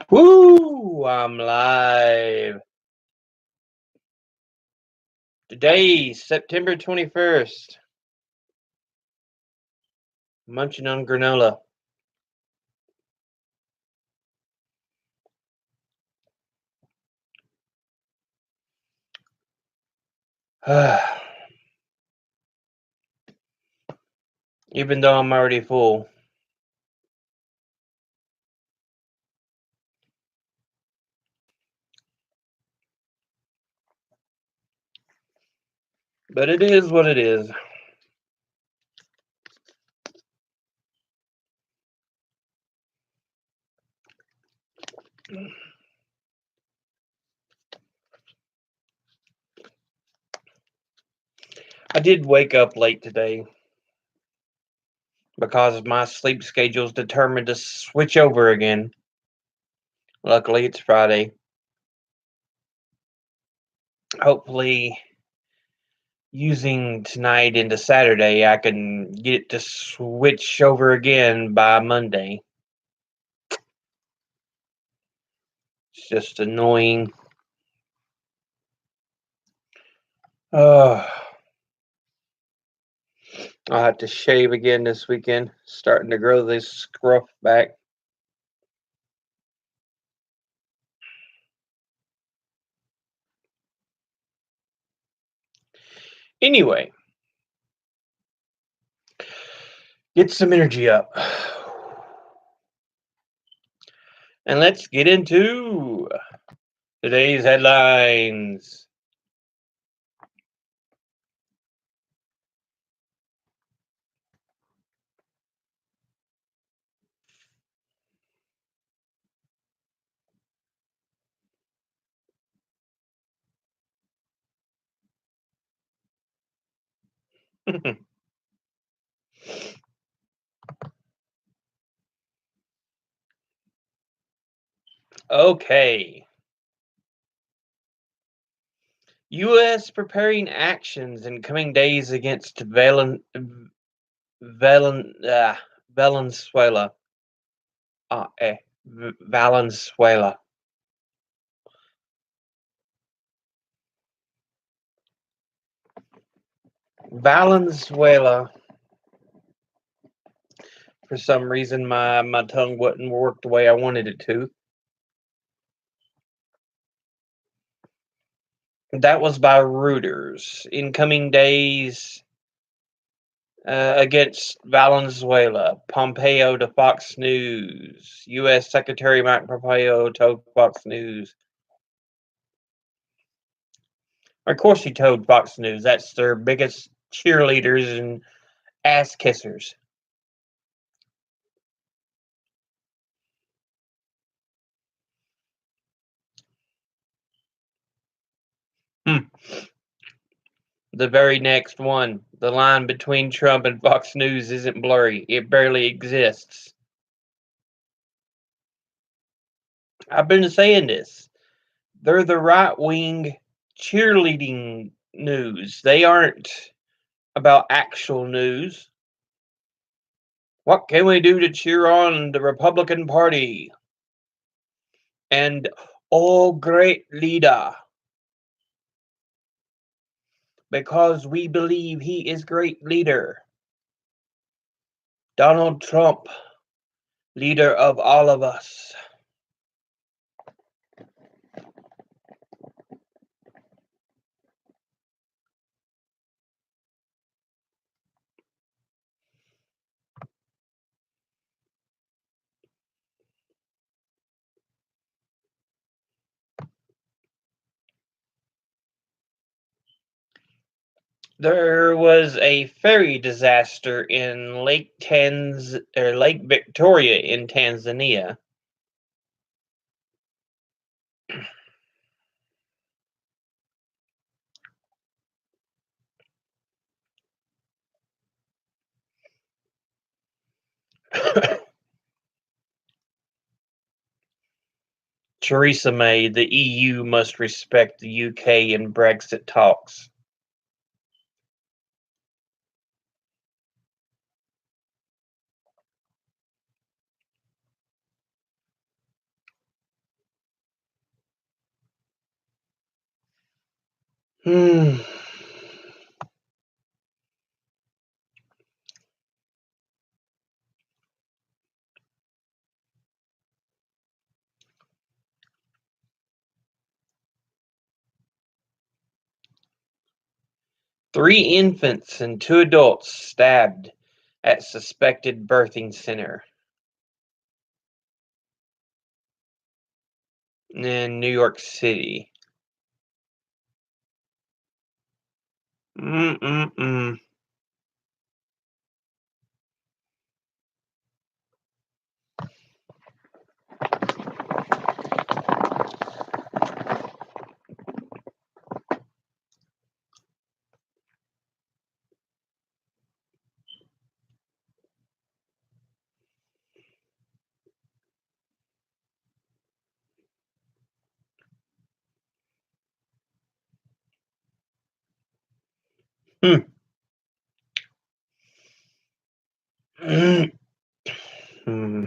Woo! I'm live. Today, September 21st. Munching on granola. Even though I'm already full. But it is what it is. I did wake up late today because my sleep schedule is determined to switch over again. Luckily, it's Friday. Hopefully, using tonight into Saturday, I can get it to switch over again by Monday. It's just annoying. I'll have to shave again this weekend. Starting to grow this scruff back. Anyway, get some energy up. And let's get into today's headlines. Okay. U.S. preparing actions in coming days against Valenzuela. Valenzuela. Valenzuela. For some reason, my tongue wouldn't work the way I wanted it to. That was by Reuters. In coming days against Valenzuela, Pompeo to Fox News. U.S. Secretary Mike Pompeo told Fox News. Of course, he told Fox News. That's their biggest cheerleaders and ass kissers. The very next one. The line between Trump and Fox News isn't blurry. It barely exists. I've been saying this. They're the right-wing cheerleading news. They aren't about actual news. What can we do to cheer on the Republican Party? And great leader. Because we believe he is great leader. Donald Trump, leader of all of us. There was a ferry disaster in Lake Victoria in Tanzania. Theresa May, the EU must respect the UK in Brexit talks. Hmm. Three infants and two adults stabbed at suspected birthing center in New York City. Mm-mm-mm. Hmm. Hmm.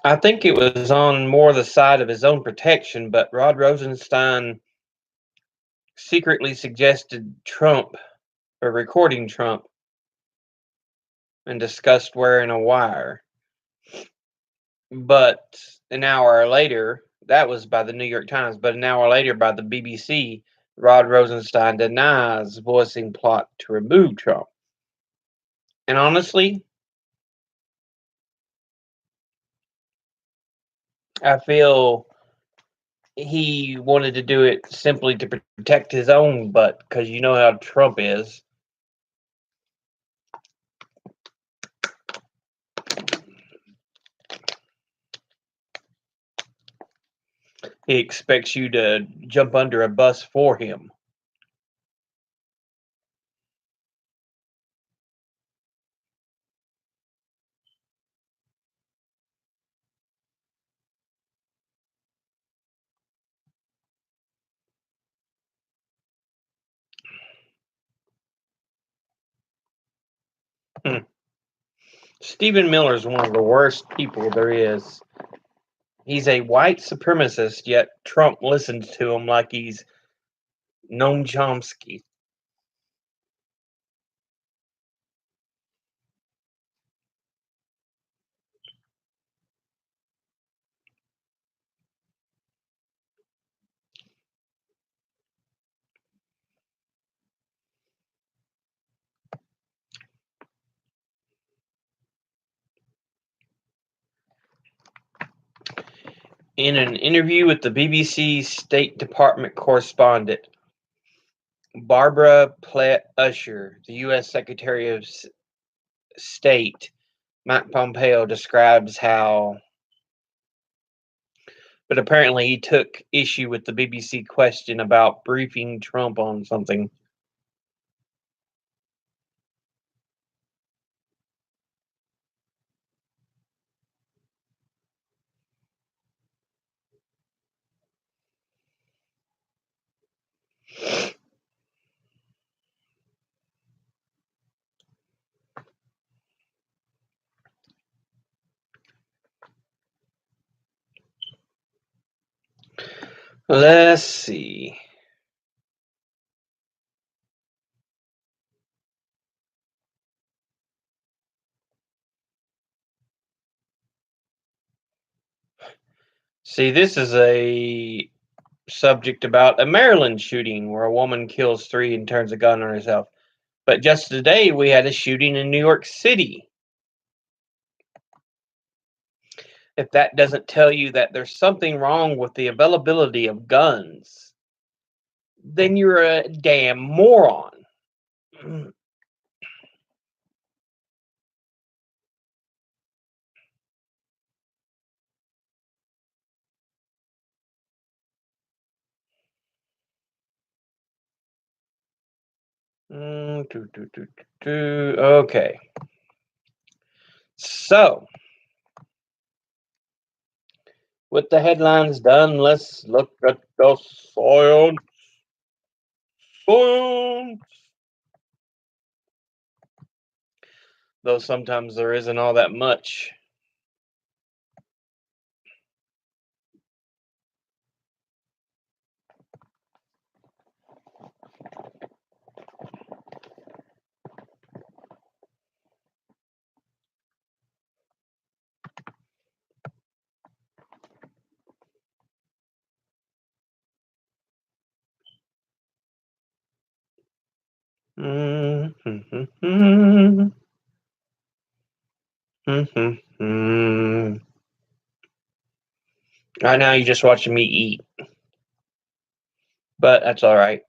I think it was on more the side of his own protection, but Rod Rosenstein secretly suggested Trump or recording Trump and discussed wearing a wire. But an hour later, that was by the New York Times, but an hour later by the BBC, Rod Rosenstein denies voicing plot to remove Trump. And honestly, I feel he wanted to do it simply to protect his own butt, because you know how Trump is. He expects you to jump under a bus for him. Hmm. Stephen Miller is one of the worst people there is. He's a white supremacist, yet Trump listens to him like he's Noam Chomsky. In an interview with the BBC State Department correspondent Barbara Plett-Usher, the U.S. Secretary of State Mike Pompeo describes how, but apparently he took issue with the BBC question about briefing Trump on something. Let's see. See, this is a subject about a Maryland shooting where a woman kills three and turns a gun on herself. But just today, we had a shooting in New York City. If that doesn't tell you that there's something wrong with the availability of guns, then you're a damn moron. Okay. So, With the headlines done, let's look at the science. Science. Though sometimes there isn't all that much. Right now, you're just watching me eat, but that's all right.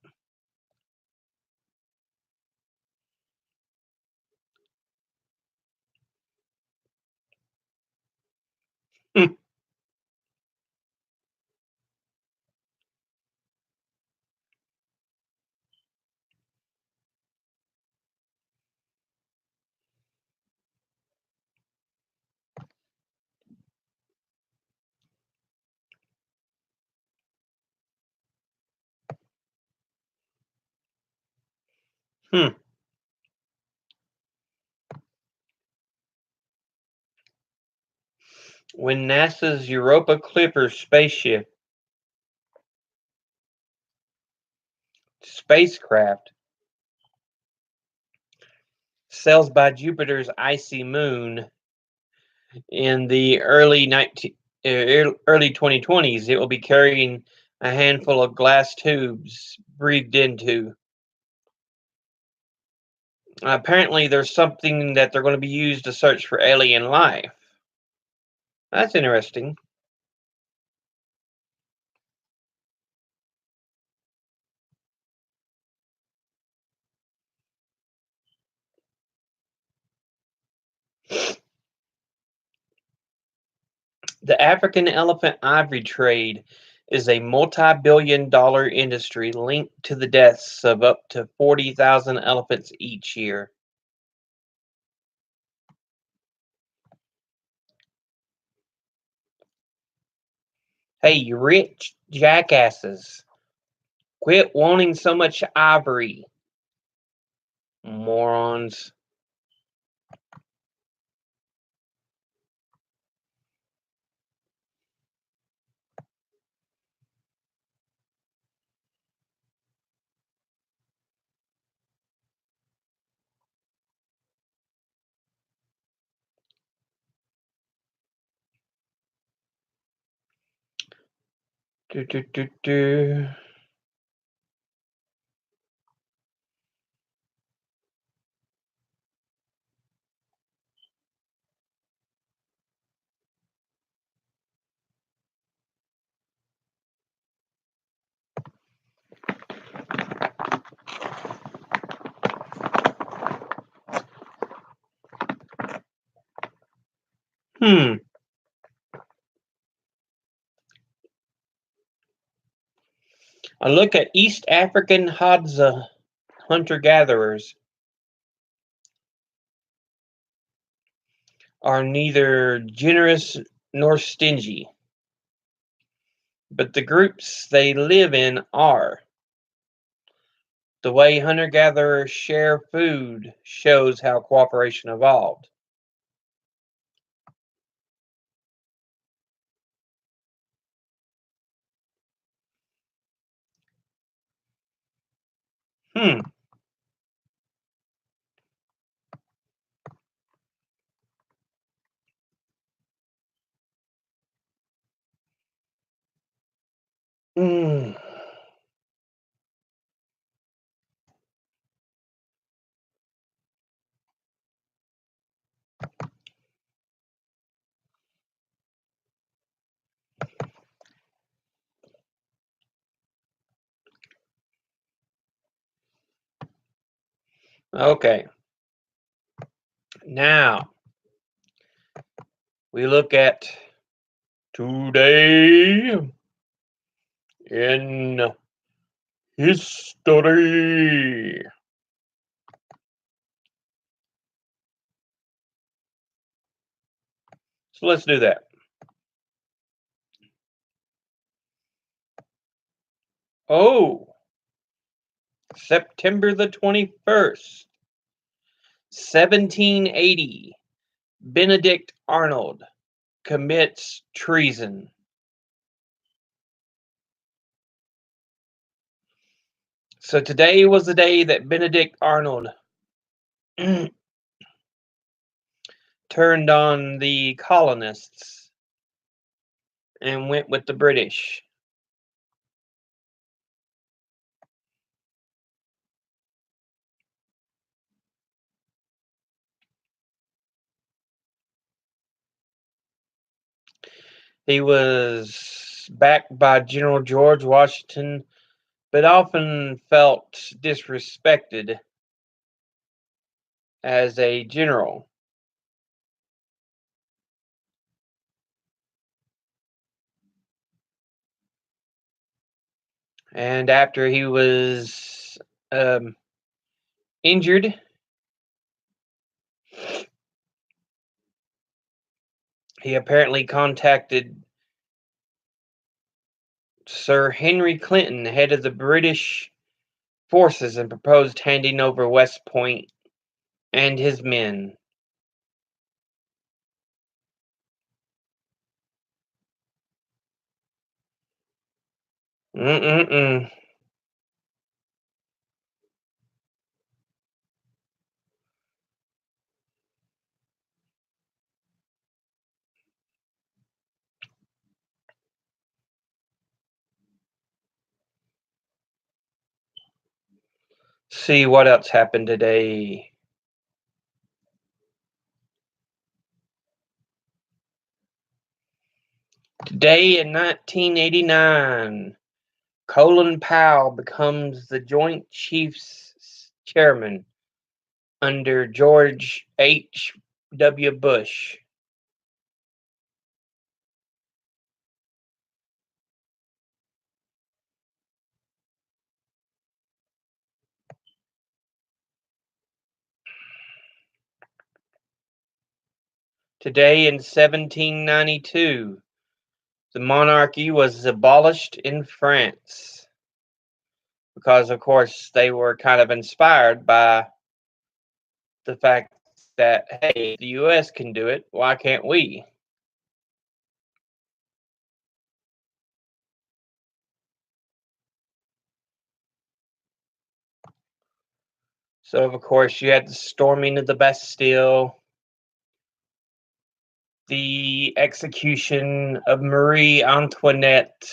Hmm. When NASA's Europa Clipper spacecraft sails by Jupiter's icy moon in the early 2020s, it will be carrying a handful of glass tubes breathed into. Apparently, there's something that they're going to be used to search for alien life. That's interesting. The African elephant ivory trade is a multi-billion-dollar industry linked to the deaths of up to 40,000 elephants each year. Hey, you rich jackasses, quit wanting so much ivory, morons. Do, do, do, do. Hmm. A look at East African Hadza hunter-gatherers are neither generous nor stingy, but the groups they live in are. The way hunter-gatherers share food shows how cooperation evolved. Hmm. Mm. Okay. Now we look at today in history. So let's do that. Oh, September the 21st, 1780. Benedict Arnold commits treason. So today was the day that Benedict Arnold turned on the colonists and went with the British. He was backed by General George Washington, but often felt disrespected as a general. And after he was injured, he apparently contacted Sir Henry Clinton, head of the British forces, and proposed handing over West Point and his men. Mm-mm-mm. See what else happened today. Today in 1989, Colin Powell becomes the Joint Chiefs Chairman under George H.W. Bush. Today in 1792, the monarchy was abolished in France because, of course, they were kind of inspired by the fact that, hey, the U.S. can do it, why can't we? So, of course, you had the storming of the Bastille, the execution of Marie Antoinette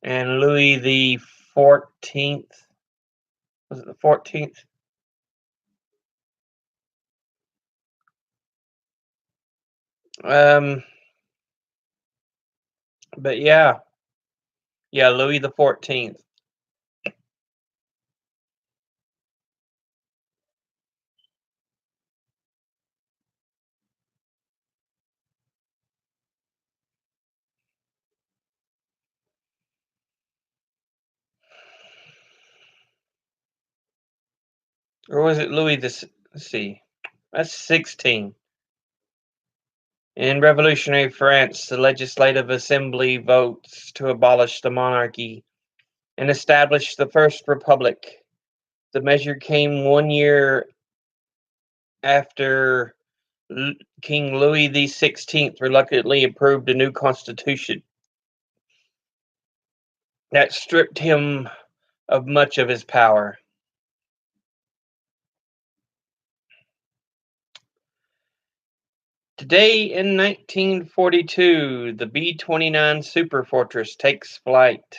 and Louis the 14th. Was it the 14th? Um, but yeah, Louis the 14th. Or was it Louis the, let's see, that's 16. In revolutionary France, the Legislative Assembly votes to abolish the monarchy and establish the First Republic. The measure came 1 year after King Louis the 16th reluctantly approved a new constitution that stripped him of much of his power. Today in 1942, the B-29 Superfortress takes flight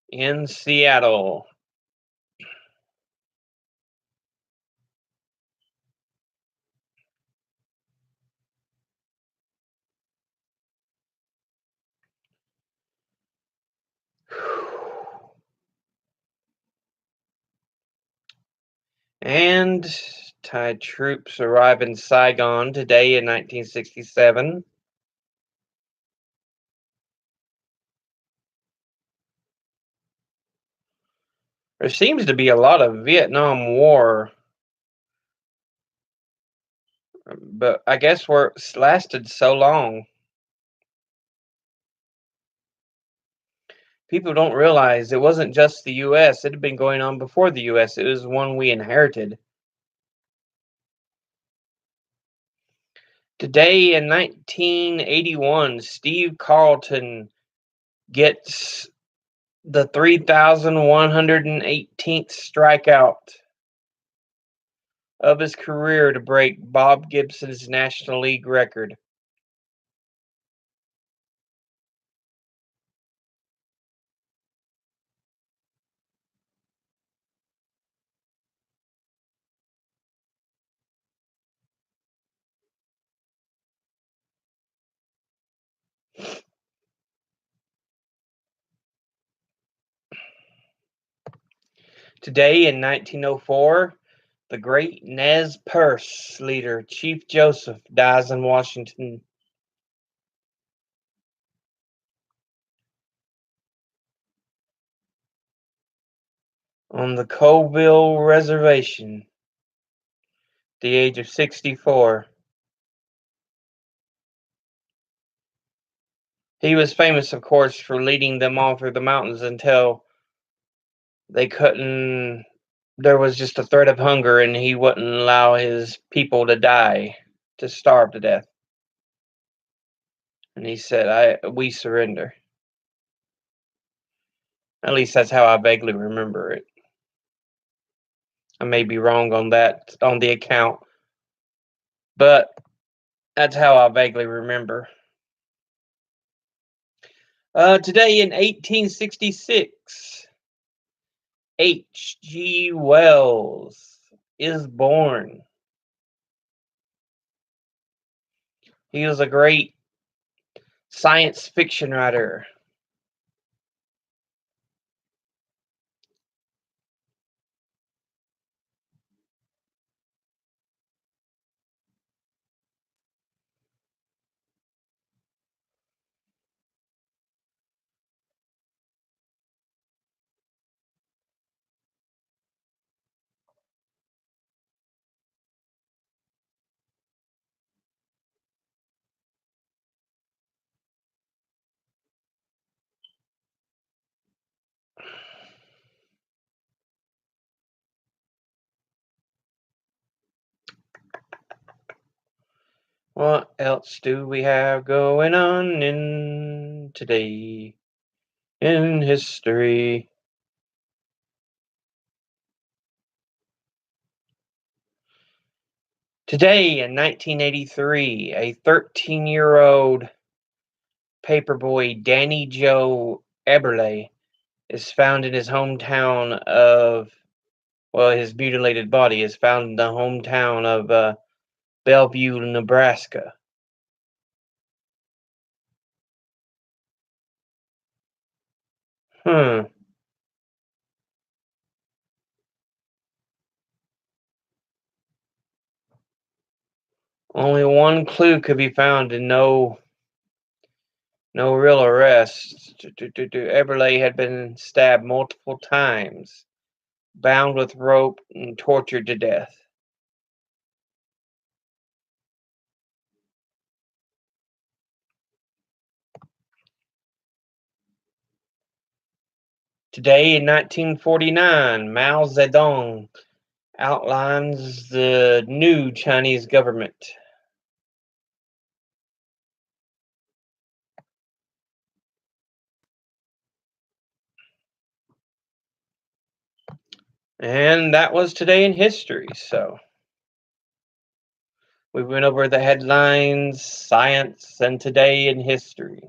in Seattle. And Thai troops arrive in Saigon today in 1967. There seems to be a lot of Vietnam War, but I guess where it's lasted so long. People don't realize it wasn't just the U.S. It had been going on before the U.S. It was one we inherited. Today in 1981, Steve Carlton gets the 3,118th strikeout of his career to break Bob Gibson's National League record. Today in 1904, the great Nez Perce leader, Chief Joseph, dies in Washington. On the Colville Reservation, at the age of 64. He was famous, of course, for leading them all through the mountains until they couldn't. There was just a threat of hunger, and he wouldn't allow his people to die, to starve to death. And he said, "We surrender." At least that's how I vaguely remember it. I may be wrong on that, on the account, but that's how I vaguely remember. Today in 1866, H.G. Wells is born. He was a great science fiction writer. What else do we have going on in today in history? Today in 1983, a 13-year-old paperboy, Danny Joe Eberle, is found in his hometown of, well, his mutilated body is found in the hometown of Bellevue, Nebraska. Hmm. Only one clue could be found and no real arrest. Eberle had been stabbed multiple times, bound with rope, and tortured to death. Today in 1949, Mao Zedong outlines the new Chinese government. And that was today in history. So we went over the headlines, science, and today in history.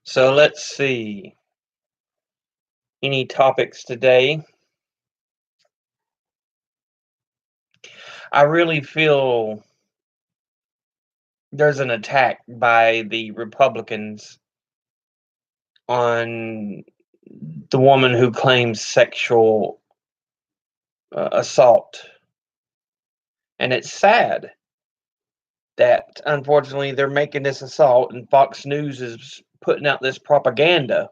So let's see. Any topics today? I really feel there's an attack by the Republicans on the woman who claims sexual assault. And it's sad. that unfortunately they're making this assault, and Fox News is putting out this propaganda.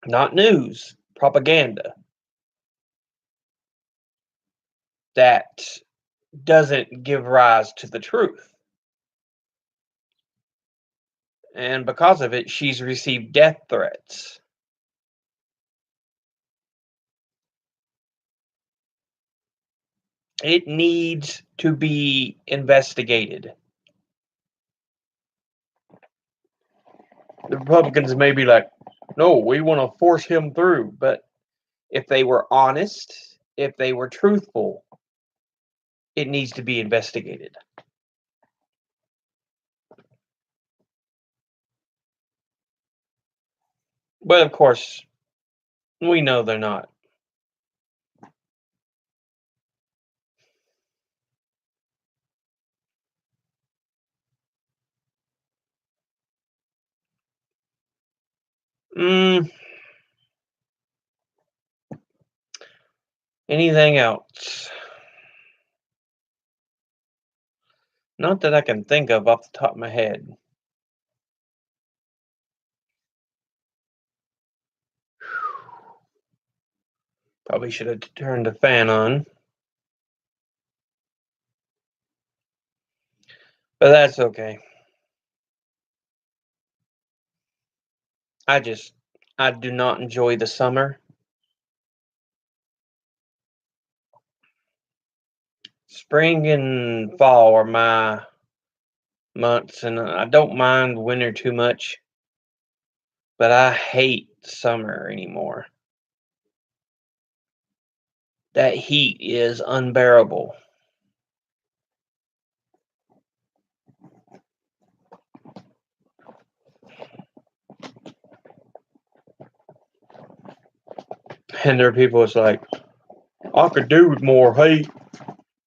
Not news, propaganda that doesn't give rise to the truth. And because of it, she's received death threats. It needs to be investigated. The Republicans may be like, no, we want to force him through. But if they were honest, if they were truthful, it needs to be investigated. But of course, we know they're not. Mm, anything else? Not that I can think of off the top of my head. Probably should have turned the fan on. But that's okay. I do not enjoy the summer. Spring and fall are my months, and I don't mind winter too much, but I hate summer anymore. That heat is unbearable. And there are people that's like, I could do with more heat.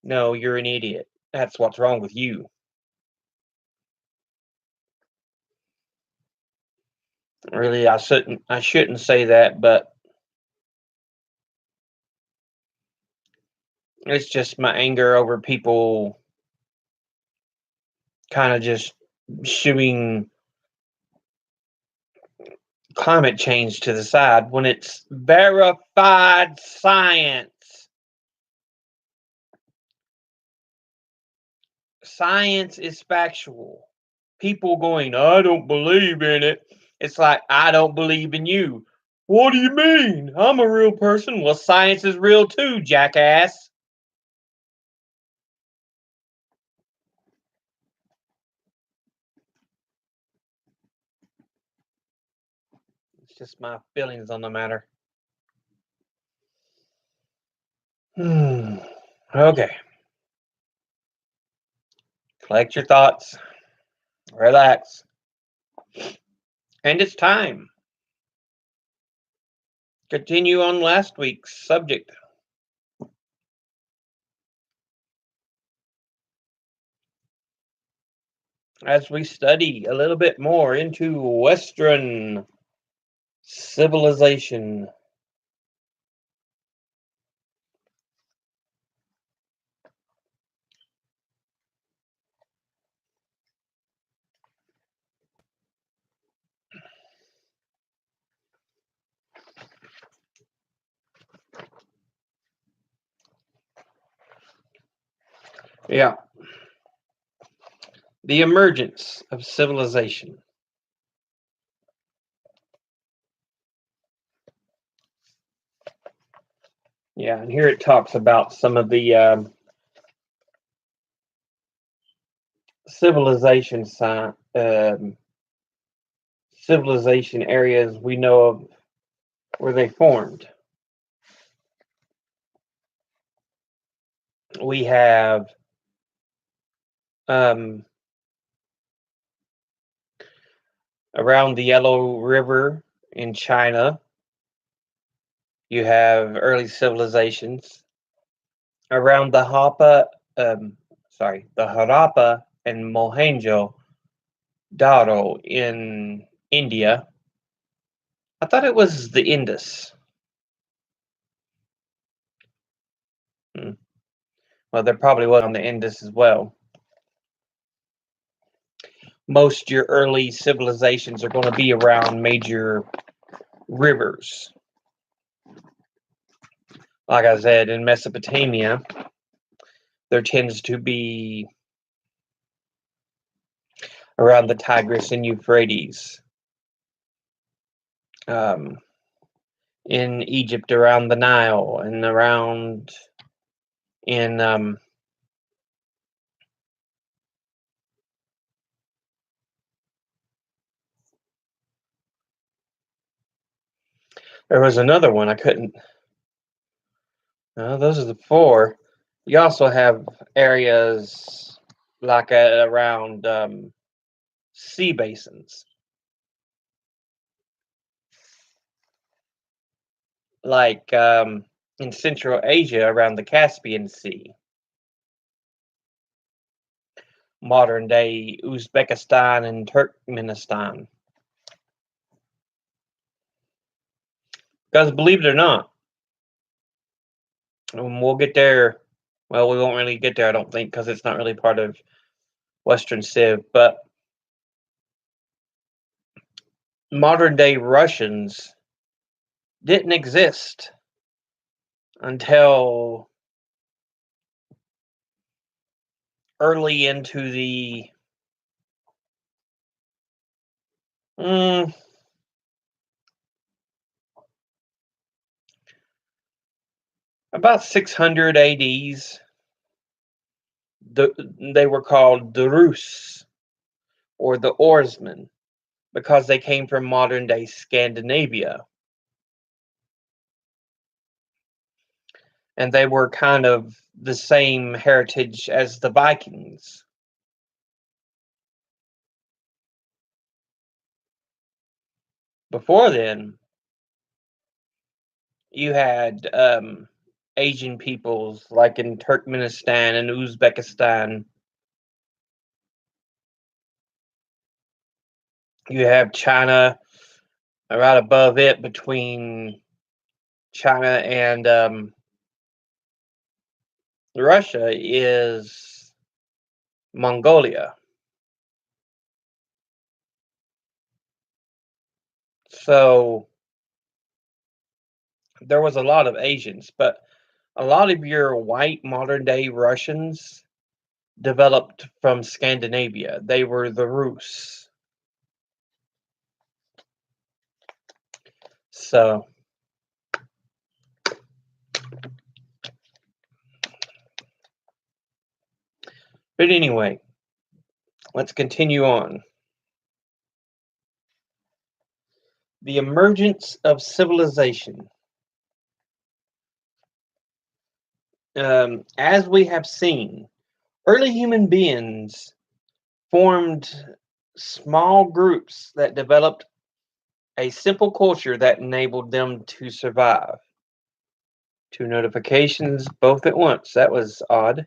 No, you're an idiot. That's what's wrong with you. Really, I shouldn't say that, but it's just my anger over people kind of just shooing climate change to the side when it's verified science. Science is factual. People going, I don't believe in it. It's like, I don't believe in you. What do you mean? I'm a real person. Well, science is real too, jackass. It's just my feelings on the matter. Okay. Collect your thoughts, relax, and it's time. Continue on last week's subject. As we study a little bit more into Western civilization. Yeah. The emergence of civilization. Yeah, and here it talks about some of the civilization civilization areas we know of where they formed. We have um, around the Yellow River in China. You have early civilizations around the Harappa and Mohenjo Daro in India. I thought it was the Indus. Hmm. Well, there probably was on the Indus as well. most of your early civilizations are going to be around major rivers. Like I said, in Mesopotamia, there tends to be around the Tigris and Euphrates. In Egypt, around the Nile, and around in there was another one I couldn't. Those are the four. You also have areas like around sea basins, like in Central Asia around the Caspian Sea, modern day Uzbekistan and Turkmenistan. Because believe it or not, we'll get there. Well, we won't really get there, I don't think, because it's not really part of Western Civ. But modern day Russians didn't exist until early into the about 600 ADs. They were called the Rus, or the oarsmen, because they came from modern day Scandinavia. And they were kind of the same heritage as the Vikings. Before then, you had Asian peoples like in Turkmenistan and Uzbekistan. You have China right above it, between China and Russia is Mongolia. So there was a lot of Asians, but a lot of your white modern day Russians developed from Scandinavia. They were the Rus. So but anyway, let's continue on. The emergence of civilization. As we have seen, early human beings formed small groups that developed a simple culture that enabled them to survive. 2 notifications both at once. That was odd.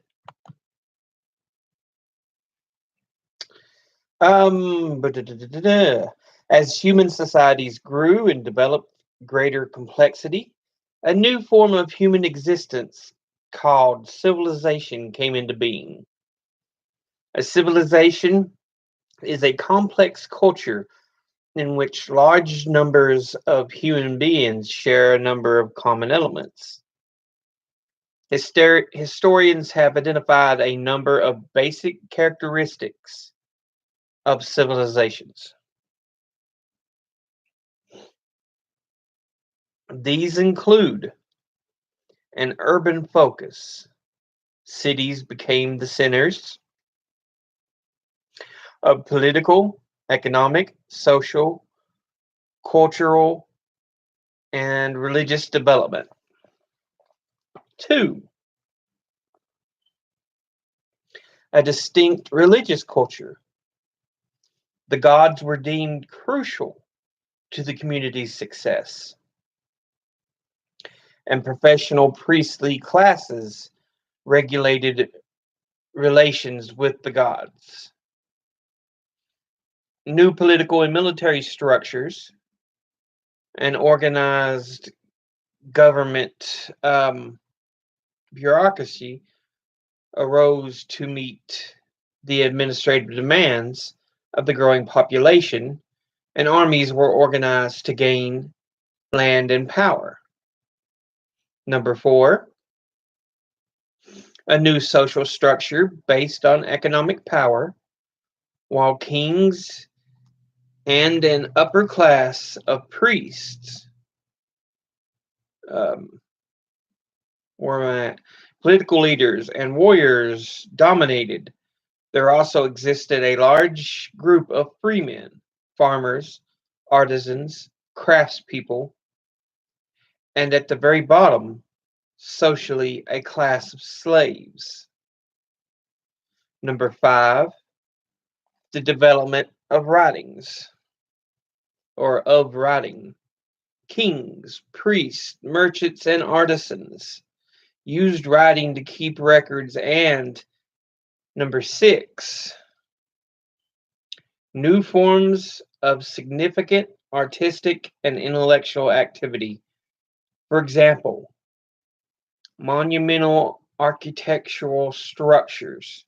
As human societies grew and developed greater complexity, a new form of human existence called civilization came into being. A civilization is a complex culture in which large numbers of human beings share a number of common elements. Historians have identified a number of basic characteristics of civilizations. These include an urban focus. Cities became the centers of political, economic, social, cultural, and religious development. 2, a distinct religious culture. The gods were deemed crucial to the community's success, and professional priestly classes regulated relations with the gods. New political and military structures and organized government bureaucracy arose to meet the administrative demands of the growing population, and armies were organized to gain land and power. Number 4, a new social structure based on economic power, while kings and an upper class of priests um, were political leaders and warriors dominated. There also existed a large group of freemen, farmers, artisans, craftspeople, and at the very bottom, socially, a class of slaves. Number 5, the development of writings, or of writing. Kings, priests, merchants, and artisans used writing to keep records. And number 6, new forms of significant artistic and intellectual activity. For example, monumental architectural structures,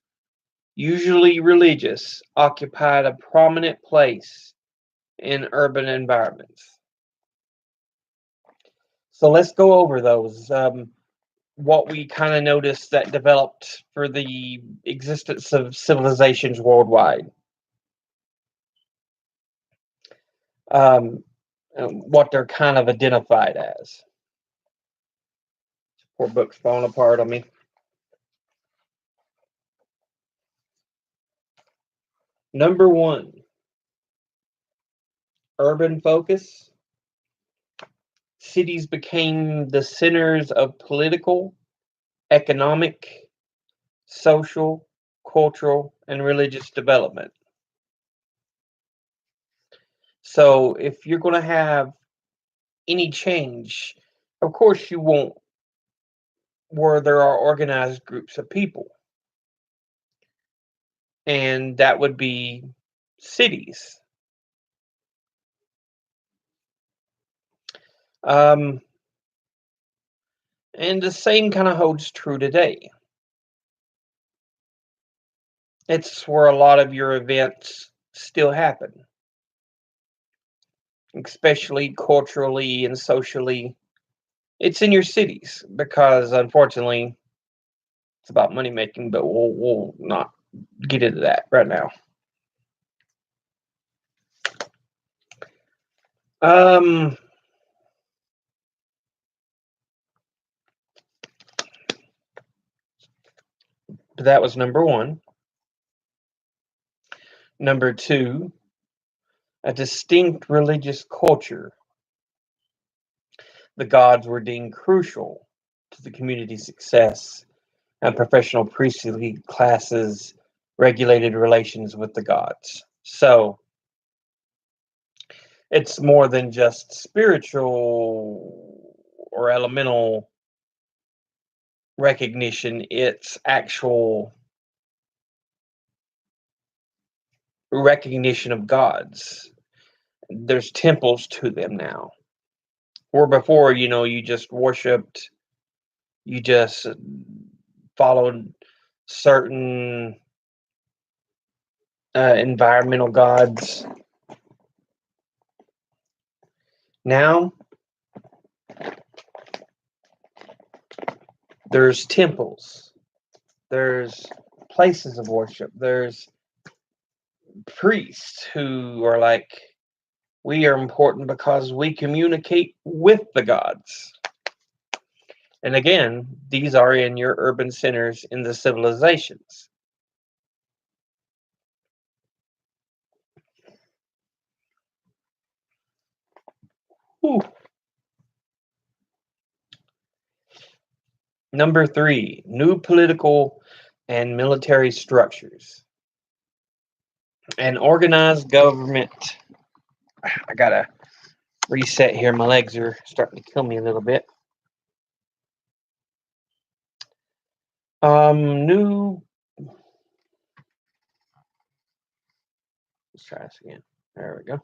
usually religious, occupied a prominent place in urban environments. So let's go over those. What we kind of noticed that developed for the existence of civilizations worldwide. What they're kind of identified as. Poor book's falling apart on me. Number 1, urban focus. Cities became the centers of political, economic, social, cultural, and religious development. So if you're going to have any change, of course you won't where there are organized groups of people. And that would be cities. And the same kind of holds true today. It's where a lot of your events still happen, especially culturally and socially. It's in your cities because, unfortunately, it's about money making, but we'll not get into that right now. That was number 1. Number 2, a distinct religious culture. The gods were deemed crucial to the community's success, and professional priestly classes regulated relations with the gods. So it's more than just spiritual or elemental recognition, it's actual recognition of gods. There's temples to them now. Where before, you just worshipped, you just followed certain environmental gods. Now, there's temples, there's places of worship, there's priests who are like, we are important because we communicate with the gods. And again, these are in your urban centers in the civilizations. Whew. Number 3, new political and military structures. An organized government. I gotta reset here. My legs are starting to kill me a little bit. Let's try this again. There we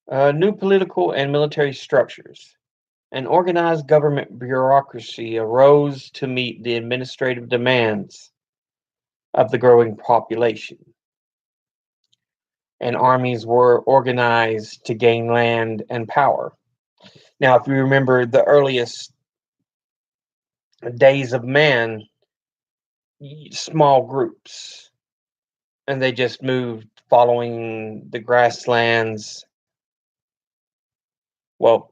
go. New political and military structures. An organized government bureaucracy arose to meet the administrative demands of the growing population. and armies were organized to gain land and power. Now, if you remember the earliest days of man, small groups, and they just moved following the grasslands, well,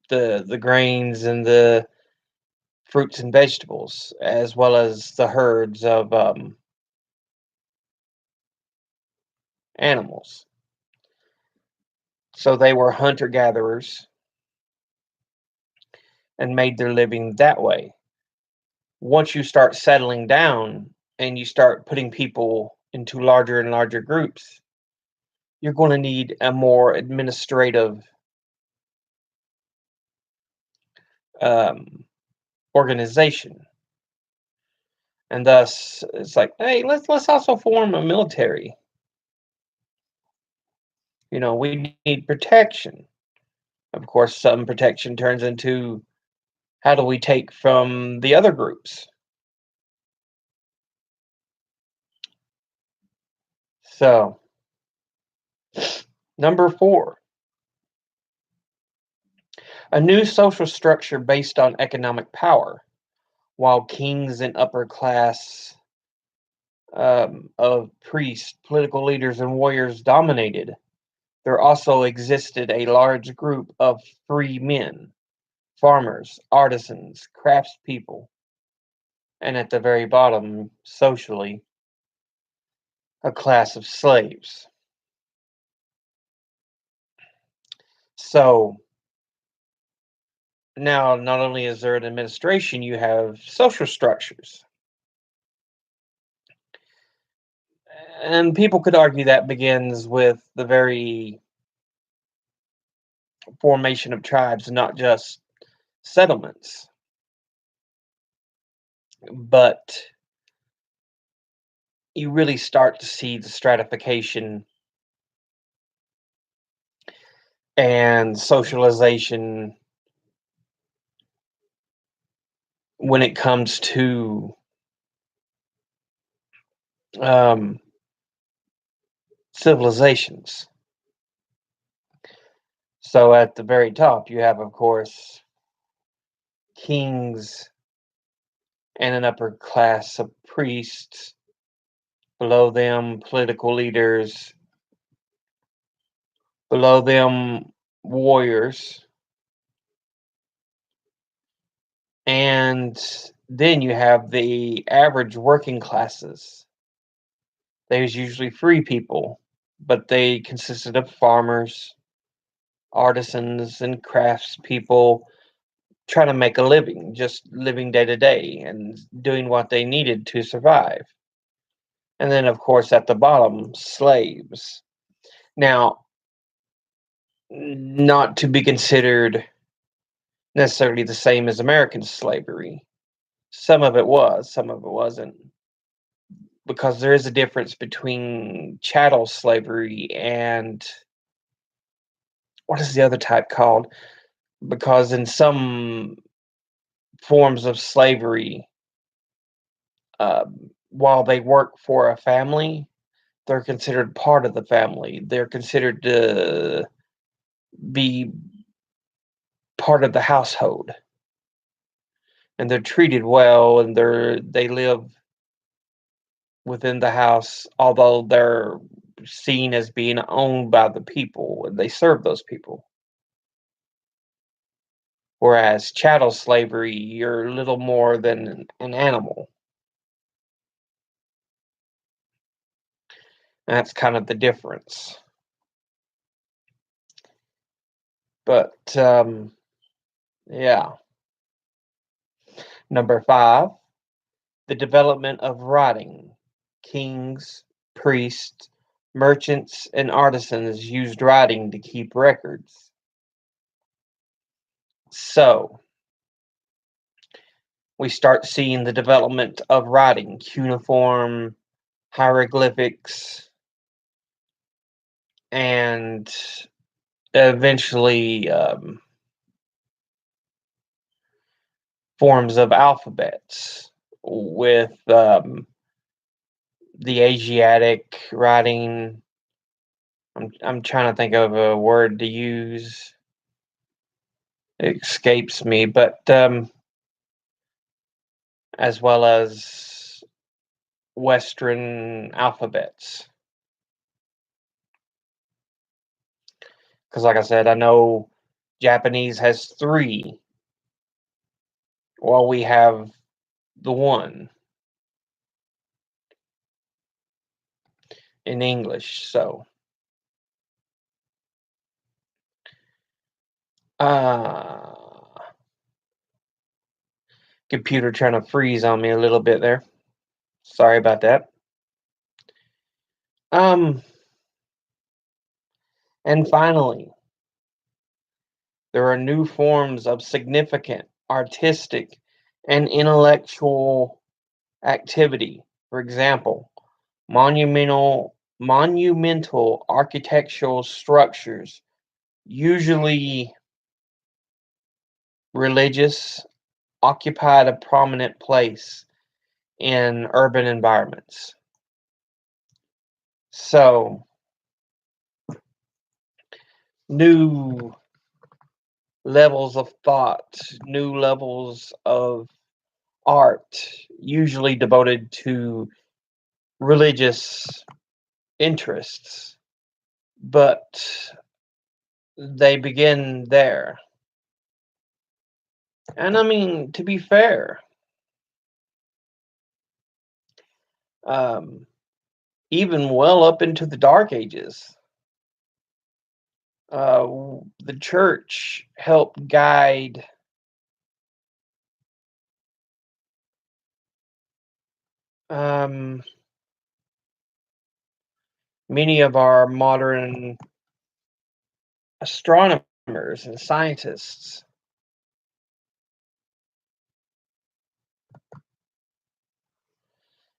the grains and the fruits and vegetables, as well as the herds of animals. So they were hunter gatherers and made their living that way. Once you start settling down and you start putting people into larger and larger groups, you're going to need a more administrative um, organization. And thus, it's like, hey, let's also form a military. We need protection. Of course, some protection turns into how do we take from the other groups? So, number 4, a new social structure based on economic power. While kings and upper class of priests, political leaders, and warriors dominated, there also existed a large group of free men, farmers, artisans, craftspeople, and at the very bottom, socially, a class of slaves. So now, not only is there an administration, you have social structures. And people could argue that begins with the very formation of tribes, not just settlements. But you really start to see the stratification and socialization when it comes to um, civilizations. So at the very top, you have, of course, kings and an upper class of priests. Below them, political leaders. Below them, warriors. And then you have the average working classes. There's usually free people, but they consisted of farmers, artisans, and craftspeople trying to make a living, just living day to day and doing what they needed to survive. And then, of course, at the bottom, slaves. Now, not to be considered necessarily the same as American slavery. Some of it was, some of it wasn't. Because there is a difference between chattel slavery and what is the other type called? Because in some forms of slavery, while they work for a family, they're considered part of the family. They're considered to be part of the household, and they're treated well, and they live within the house, although they're seen as being owned by the people, and they serve those people. Whereas chattel slavery, you're little more than an animal. That's kind of the difference. But yeah. Number 5, the development of writing. Kings, priests, merchants, and artisans used writing to keep records. So we start seeing the development of writing, cuneiform, hieroglyphics, and eventually forms of alphabets with the Asiatic writing I'm trying to think of a word to use. It escapes me, but as well as Western alphabets. Because, like I said, I know Japanese has three, while we have the one in English. So, computer trying to freeze on me a little bit there. Sorry about that. Um, and finally, there are new forms of significant artistic and intellectual activity. For example, monumental architectural structures, usually religious, occupied a prominent place in urban environments. So, new levels of thought, new levels of art, usually devoted to religious interests, but they begin there. And I mean, to be fair, um, even well up into the Dark Ages, uh, the church helped guide um, many of our modern astronomers and scientists.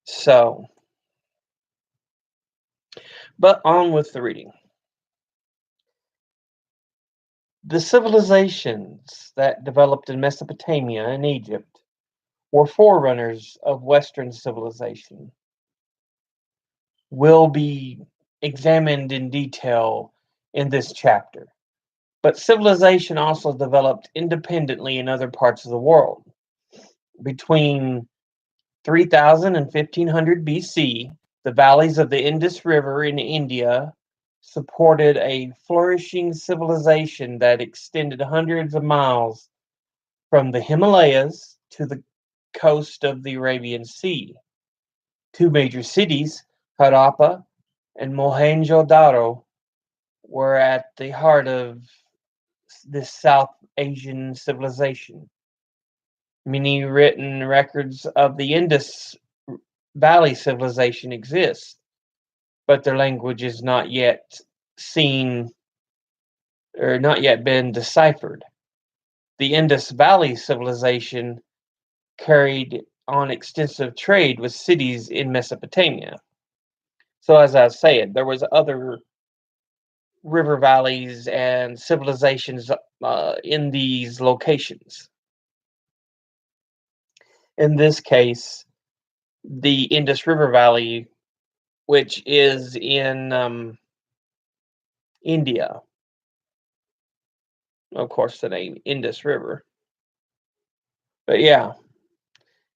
So, but on with the reading. The civilizations that developed in Mesopotamia and Egypt were forerunners of Western civilization. Will be examined in detail in this chapter. But civilization also developed independently in other parts of the world. Between 3000 and 1500 BC, the valleys of the Indus River in India supported a flourishing civilization that extended hundreds of miles from the Himalayas to the coast of the Arabian Sea. Two major cities, Harappa and Mohenjo-daro, were at the heart of this South Asian civilization. Many written records of the Indus Valley civilization exist, but their language is not yet seen or not yet been deciphered. The Indus Valley civilization carried on extensive trade with cities in Mesopotamia. So as I said, there was other river valleys and civilizations in these locations. In this case, the Indus River Valley, which is in India, of course, the name Indus River. But yeah,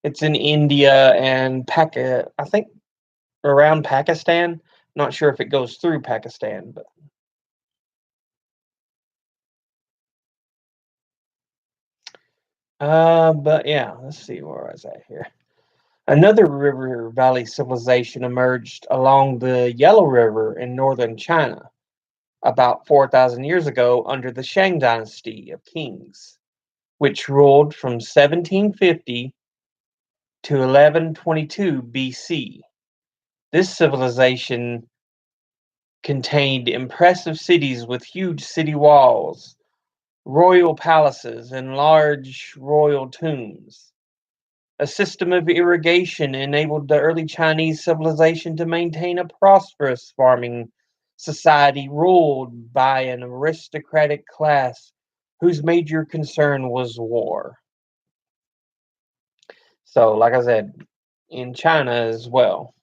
it's in India and I think around Pakistan. Not sure if it goes through Pakistan, but yeah, let's see where I was at here. Another river valley civilization emerged along the Yellow River in northern China about 4,000 years ago under the Shang dynasty of kings, which ruled from 1750 to 1122 BC. This civilization contained impressive cities with huge city walls, royal palaces, and large royal tombs. A system of irrigation enabled the early Chinese civilization to maintain a prosperous farming society ruled by an aristocratic class whose major concern was war. So, like I said, in China as well.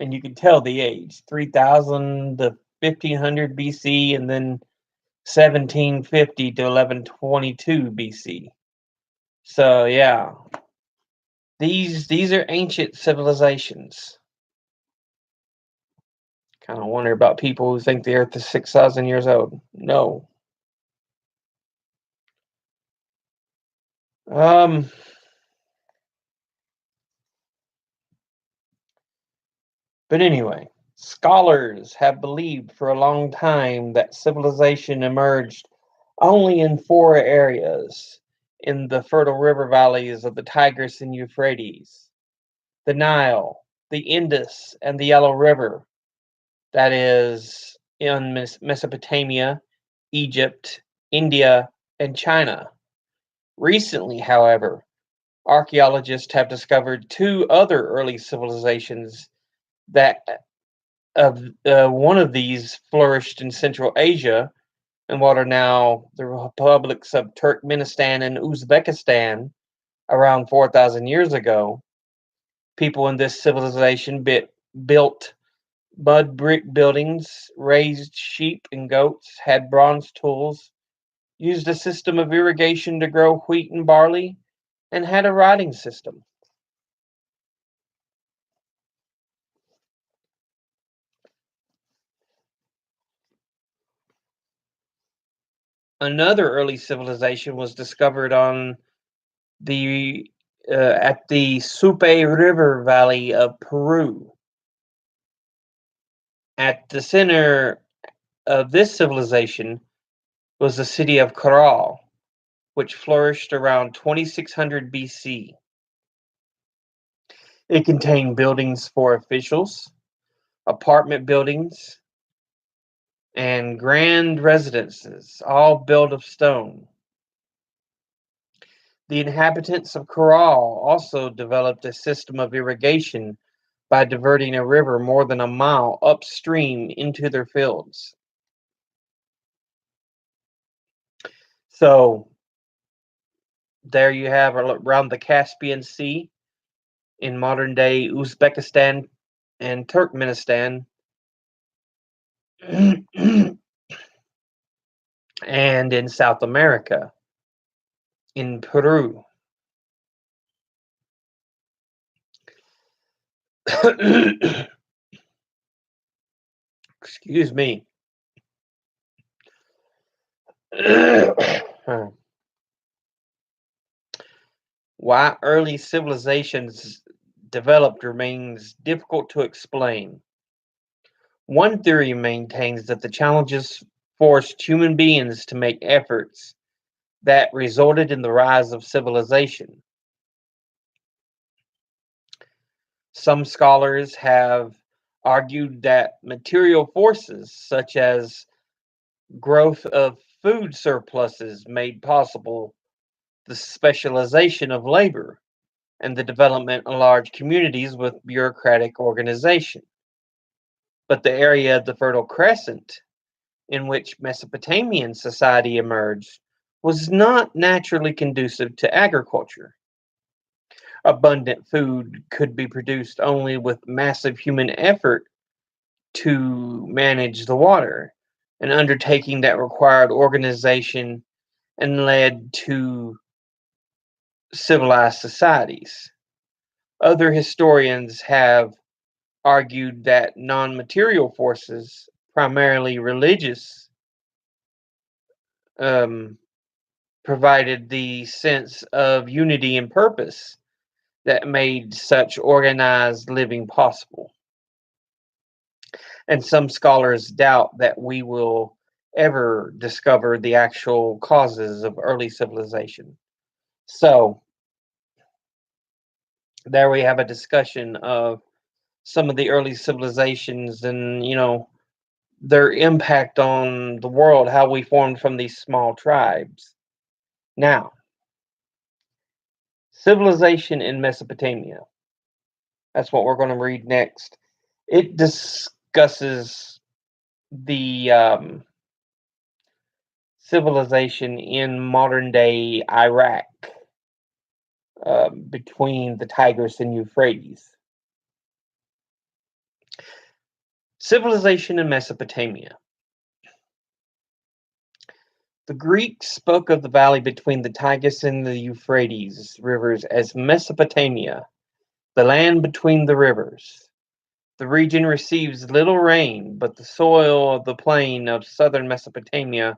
And you can tell the age 3000 to 1500 BC, and then 1750 to 1122 BC. So, yeah, these are ancient civilizations. Kind of wonder about people who think the Earth is 6,000 years old. No. Um, but anyway, scholars have believed for a long time that civilization emerged only in four areas in the fertile river valleys of the Tigris and Euphrates, the Nile, the Indus, and the Yellow River. That is in Mesopotamia, Egypt, India, and China. Recently, however, archaeologists have discovered two other early civilizations that one of these flourished in Central Asia and what are now the republics of Turkmenistan and Uzbekistan around 4,000 years ago. People in this civilization built mud brick buildings, raised sheep and goats, had bronze tools, used a system of irrigation to grow wheat and barley, and had a writing system. Another early civilization was discovered on the at the Supe River Valley of Peru. At the center of this civilization was the city of Caral, which flourished around 2600 BC. It contained buildings for officials, apartment buildings, and grand residences, all built of stone. The inhabitants of Caral also developed a system of irrigation by diverting a river more than a mile upstream into their fields. So there you have around the Caspian Sea in modern day Uzbekistan and Turkmenistan, and in South America in Peru. Excuse me. Why early civilizations developed remains difficult to explain. One theory maintains that the challenges forced human beings to make efforts that resulted in the rise of civilization. Some scholars have argued that material forces, such as growth of food surpluses, made possible the specialization of labor and the development of large communities with bureaucratic organization. But the area of the Fertile Crescent in which Mesopotamian society emerged was not naturally conducive to agriculture. Abundant food could be produced only with massive human effort to manage the water, an undertaking that required organization and led to civilized societies. Other historians have argued that non material forces, primarily religious, um, provided the sense of unity and purpose that made such organized living possible. And some scholars doubt that we will ever discover the actual causes of early civilization. So, there we have a discussion of some of the early civilizations and, their impact on the world, how we formed from these small tribes. Now, civilization in Mesopotamia. That's what we're going to read next. It discusses the civilization in modern day Iraq, between the Tigris and Euphrates. Civilization in Mesopotamia. The Greeks spoke of the valley between the Tigris and the Euphrates rivers as Mesopotamia, the land between the rivers. The region receives little rain, but the soil of the plain of southern Mesopotamia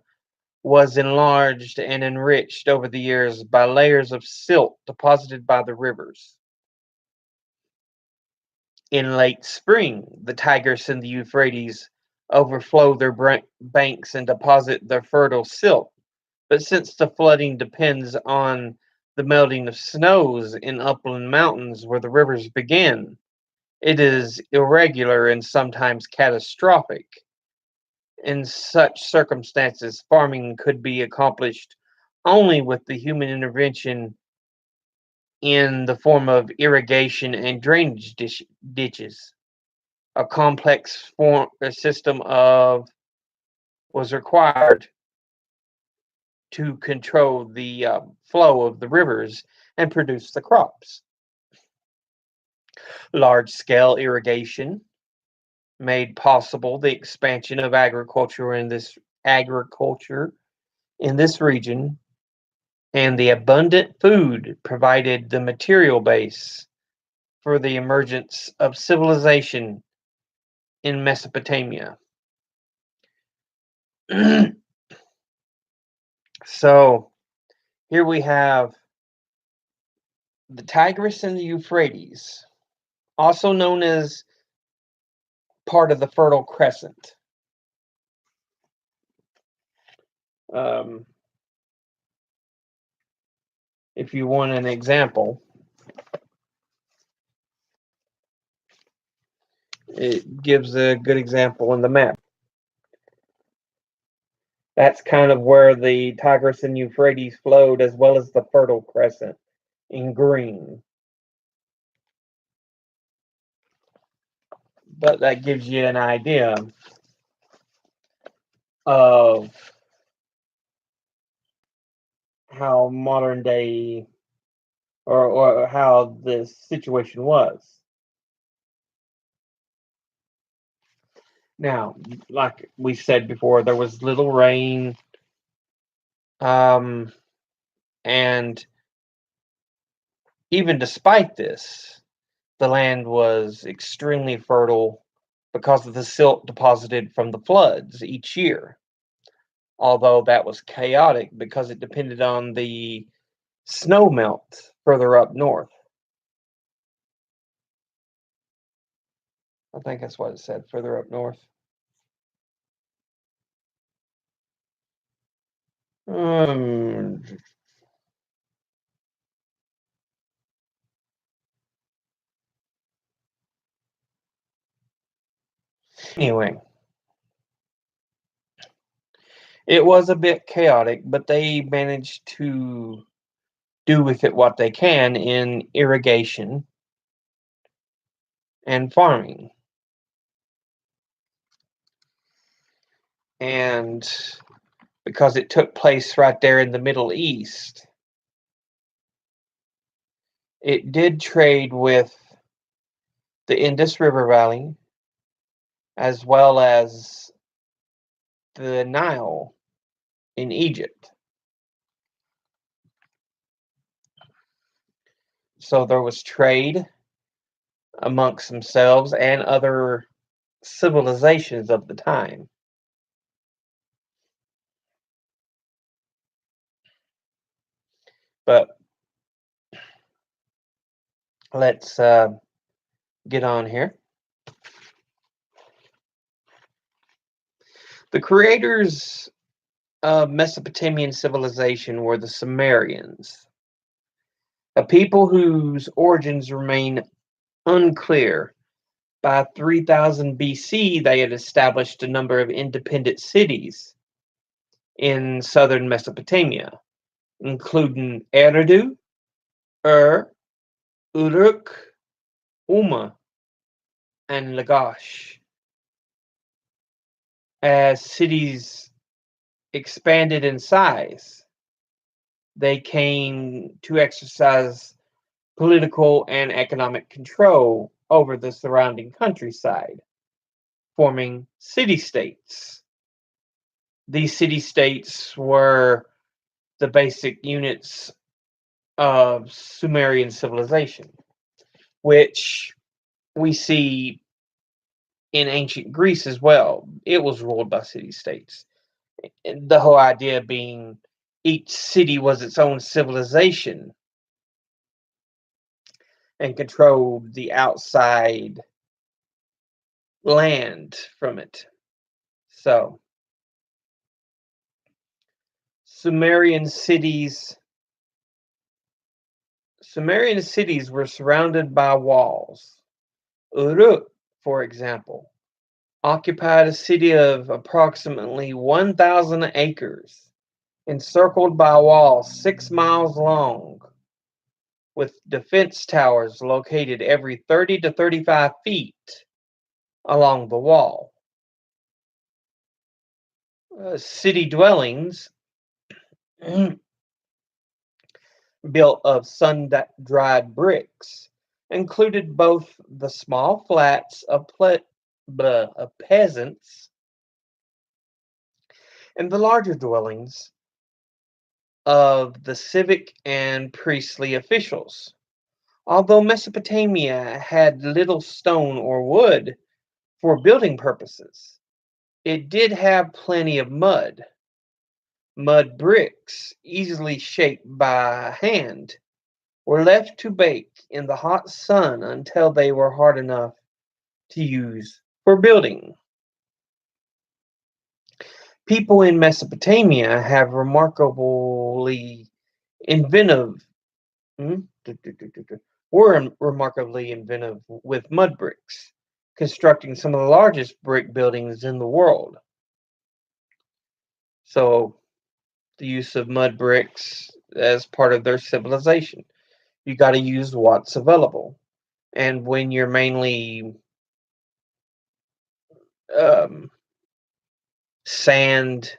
was enlarged and enriched over the years by layers of silt deposited by the rivers. In late spring, the Tigris and the Euphrates overflow their banks and deposit their fertile silt. But since the flooding depends on the melting of snows in upland mountains where the rivers begin, it is irregular and sometimes catastrophic. In such circumstances, farming could be accomplished only with the human intervention in the form of irrigation and drainage ditches. A complex system of was required to control the flow of the rivers and produce the crops. Large-scale irrigation made possible the expansion of agriculture in this region, and the abundant food provided the material base for the emergence of civilization in Mesopotamia. So here we have the Tigris and the Euphrates, also known as part of the Fertile Crescent. If you want an example, it gives a good example in the map. That's kind of where the Tigris and Euphrates flowed, as well as the Fertile Crescent in green. But that gives you an idea of how modern day or how this situation was. Now, like we said before, there was little rain, and even despite this, the land was extremely fertile because of the silt deposited from the floods each year. Although that was chaotic because it depended on the snow melt further up north. I think that's what it said, further up north. Anyway, it was a bit chaotic, but they managed to do with it what they can in irrigation and farming. And because it took place right there in the Middle East, it did trade with the Indus River Valley as well as the Nile in Egypt. So there was trade amongst themselves and other civilizations of the time. But let's get on here. The creators of Mesopotamian civilization were the Sumerians, a people whose origins remain unclear. By 3000 BC, they had established a number of independent cities in southern Mesopotamia, including Eridu, Uruk, Umma, and Lagash. As cities expanded in size, they came to exercise political and economic control over the surrounding countryside. forming city-states. These city-states were the basic units of Sumerian civilization, which we see in ancient Greece as well. It was ruled by city-states. And the whole idea being each city was its own civilization and controlled the outside land from it. So, Sumerian cities were surrounded by walls. Uruk, for example, occupied a city of approximately 1,000 acres, encircled by a wall 6 miles long, with defense towers located every 30 to 35 feet along the wall. City dwellings built of sun-dried bricks included both the small flats of peasants and the larger dwellings of the civic and priestly officials. Although Mesopotamia had little stone or wood for building purposes, it did have plenty of mud. Mud bricks, easily shaped by hand, were left to bake in the hot sun until they were hard enough to use for building. People in Mesopotamia have inventive, hmm, were remarkably inventive with mud bricks, constructing some of the largest brick buildings in the world. So, the use of mud bricks as part of their civilization. You got to use what's available. And when you're mainly um, sand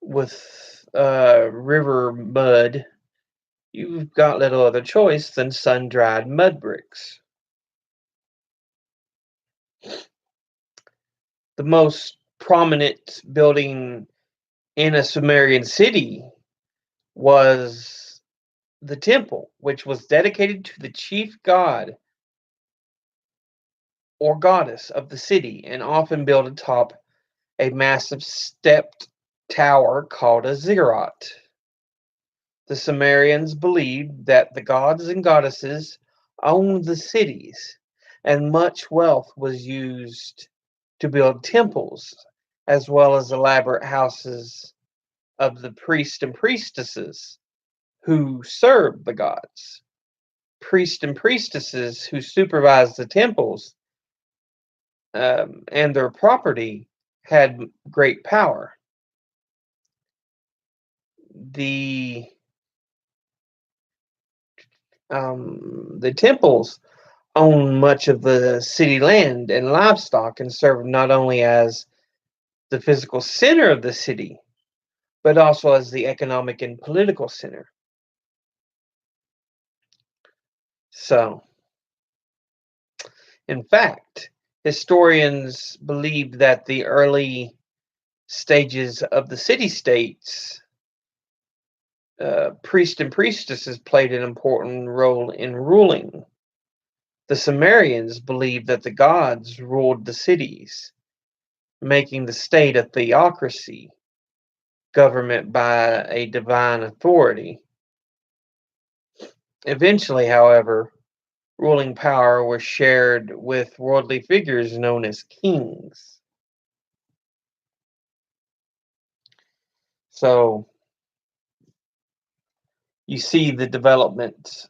with river mud, you've got little other choice than sun-dried mud bricks. The most prominent building in a Sumerian city was the temple, which was dedicated to the chief god or goddess of the city and often built atop a massive stepped tower called a ziggurat. The Sumerians believed that the gods and goddesses owned the cities, and much wealth was used to build temples, as well as elaborate houses of the priests and priestesses who served the gods. Priests and priestesses who supervised the temples and their property had great power. The the temples owned much of the city land and livestock and served not only as the physical center of the city, but also as the economic and political center. So, in fact, historians believe that the early stages of the city states, priests and priestesses played an important role in ruling. The Sumerians believed that the gods ruled the cities, making the state a theocracy, government by a divine authority. Eventually, however, ruling power was shared with worldly figures known as kings. So you see the development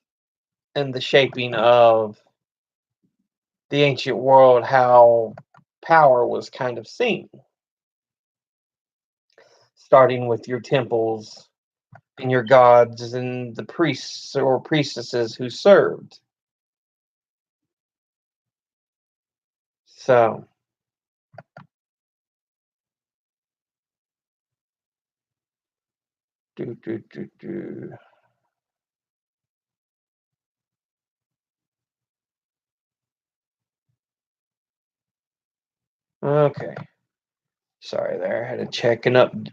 and the shaping of the ancient world, how power was kind of seen, starting with your temples and your gods and the priests or priestesses who served. So, do, do, do, do. Okay. Sorry there. I had to check an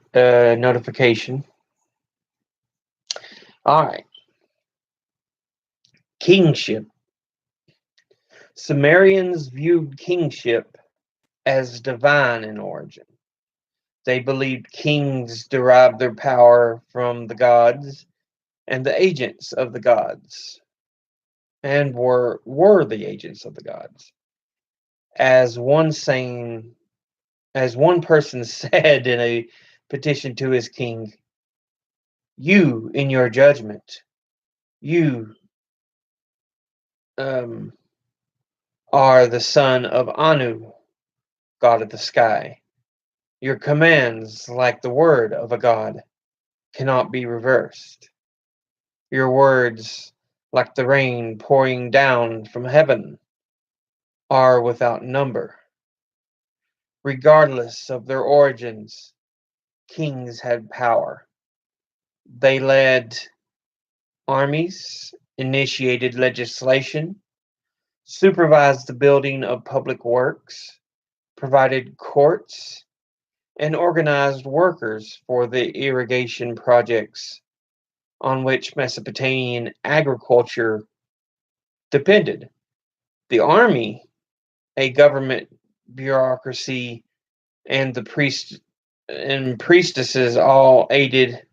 notification. All right. Kingship. Sumerians viewed kingship as divine in origin. They believed kings derived their power from the gods and the agents of the gods, and were the agents of the gods. As one saying, as one person said in a petition to his king, "You, in your judgment, you um, are the son of Anu, god of the sky. Your commands, like the word of a god, cannot be reversed. Your words, like the rain pouring down from heaven, are without number." Regardless of their origins, kings had power. They led armies, initiated legislation, supervised the building of public works, provided courts, and organized workers for the irrigation projects on which Mesopotamian agriculture depended. The army, a government bureaucracy, and the priests and priestesses all aided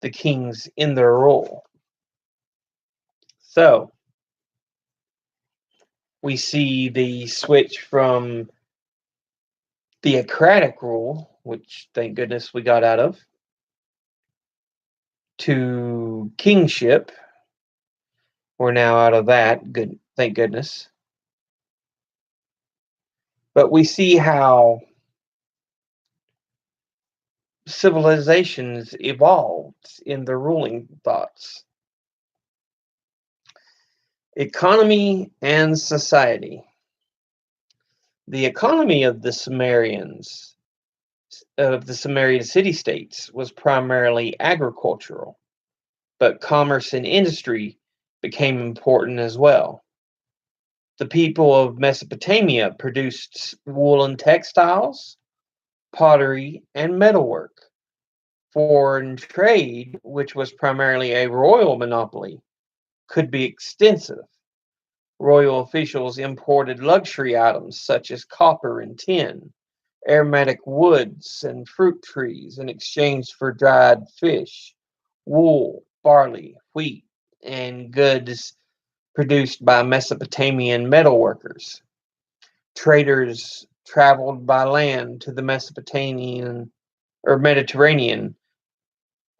the kings in their role. So we see the switch from theocratic rule, which thank goodness we got out of, to kingship. We're now out of that, good, thank goodness. But we see how civilizations evolved in their ruling thoughts. Economy and society. The economy of the Sumerian city-states was primarily agricultural, but commerce and industry became important as well. The people of Mesopotamia produced woolen textiles, pottery, and metalwork. Foreign trade, which was primarily a royal monopoly, could be extensive. Royal officials imported luxury items such as copper and tin, aromatic woods, and fruit trees in exchange for dried fish, wool, barley, wheat, and goods produced by Mesopotamian metalworkers. Traders traveled by land to the Mediterranean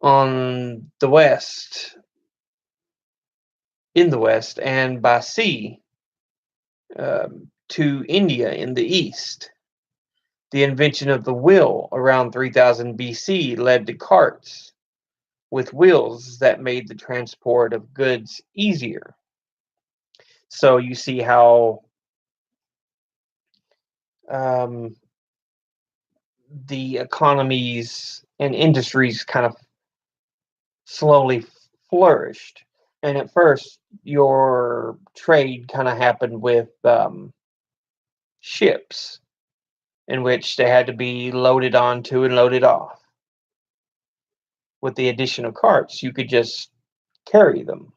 on the west, in the west, and by sea to India in the east. The invention of the wheel around 3000 BC led to carts with wheels that made the transport of goods easier. So you see how the economies and industries kind of slowly flourished. And at first, your trade kind of happened with ships, in which they had to be loaded onto and loaded off. With the addition of carts, you could just carry them,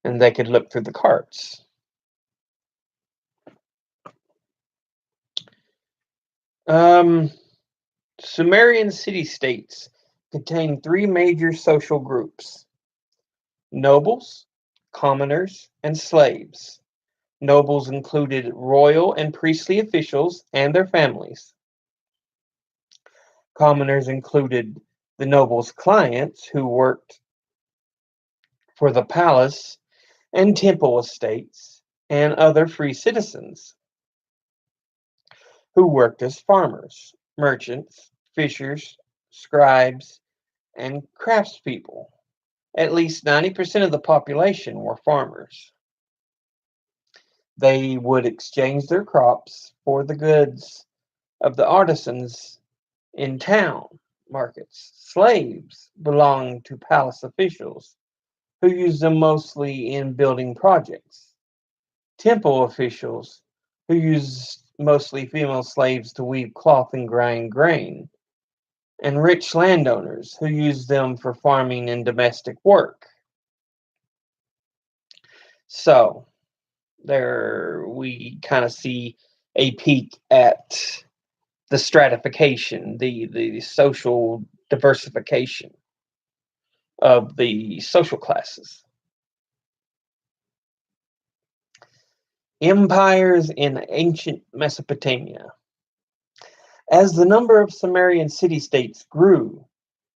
and they could look through the carts. Sumerian city-states contained three major social groups: nobles, commoners, and slaves. Nobles included royal and priestly officials and their families. Commoners included the nobles' clients who worked for the palace and temple estates, and other free citizens who worked as farmers, merchants, fishers, scribes, and craftspeople. At least 90% of the population were farmers. They would exchange their crops for the goods of the artisans in town markets. Slaves belonged to palace officials who used them mostly in building projects. Temple officials who used mostly female slaves to weave cloth and grind grain, and rich landowners who used them for farming and domestic work. So there we kind of see a peek at the stratification, the social diversification of the social classes. Empires in ancient Mesopotamia. As the number of Sumerian city-states grew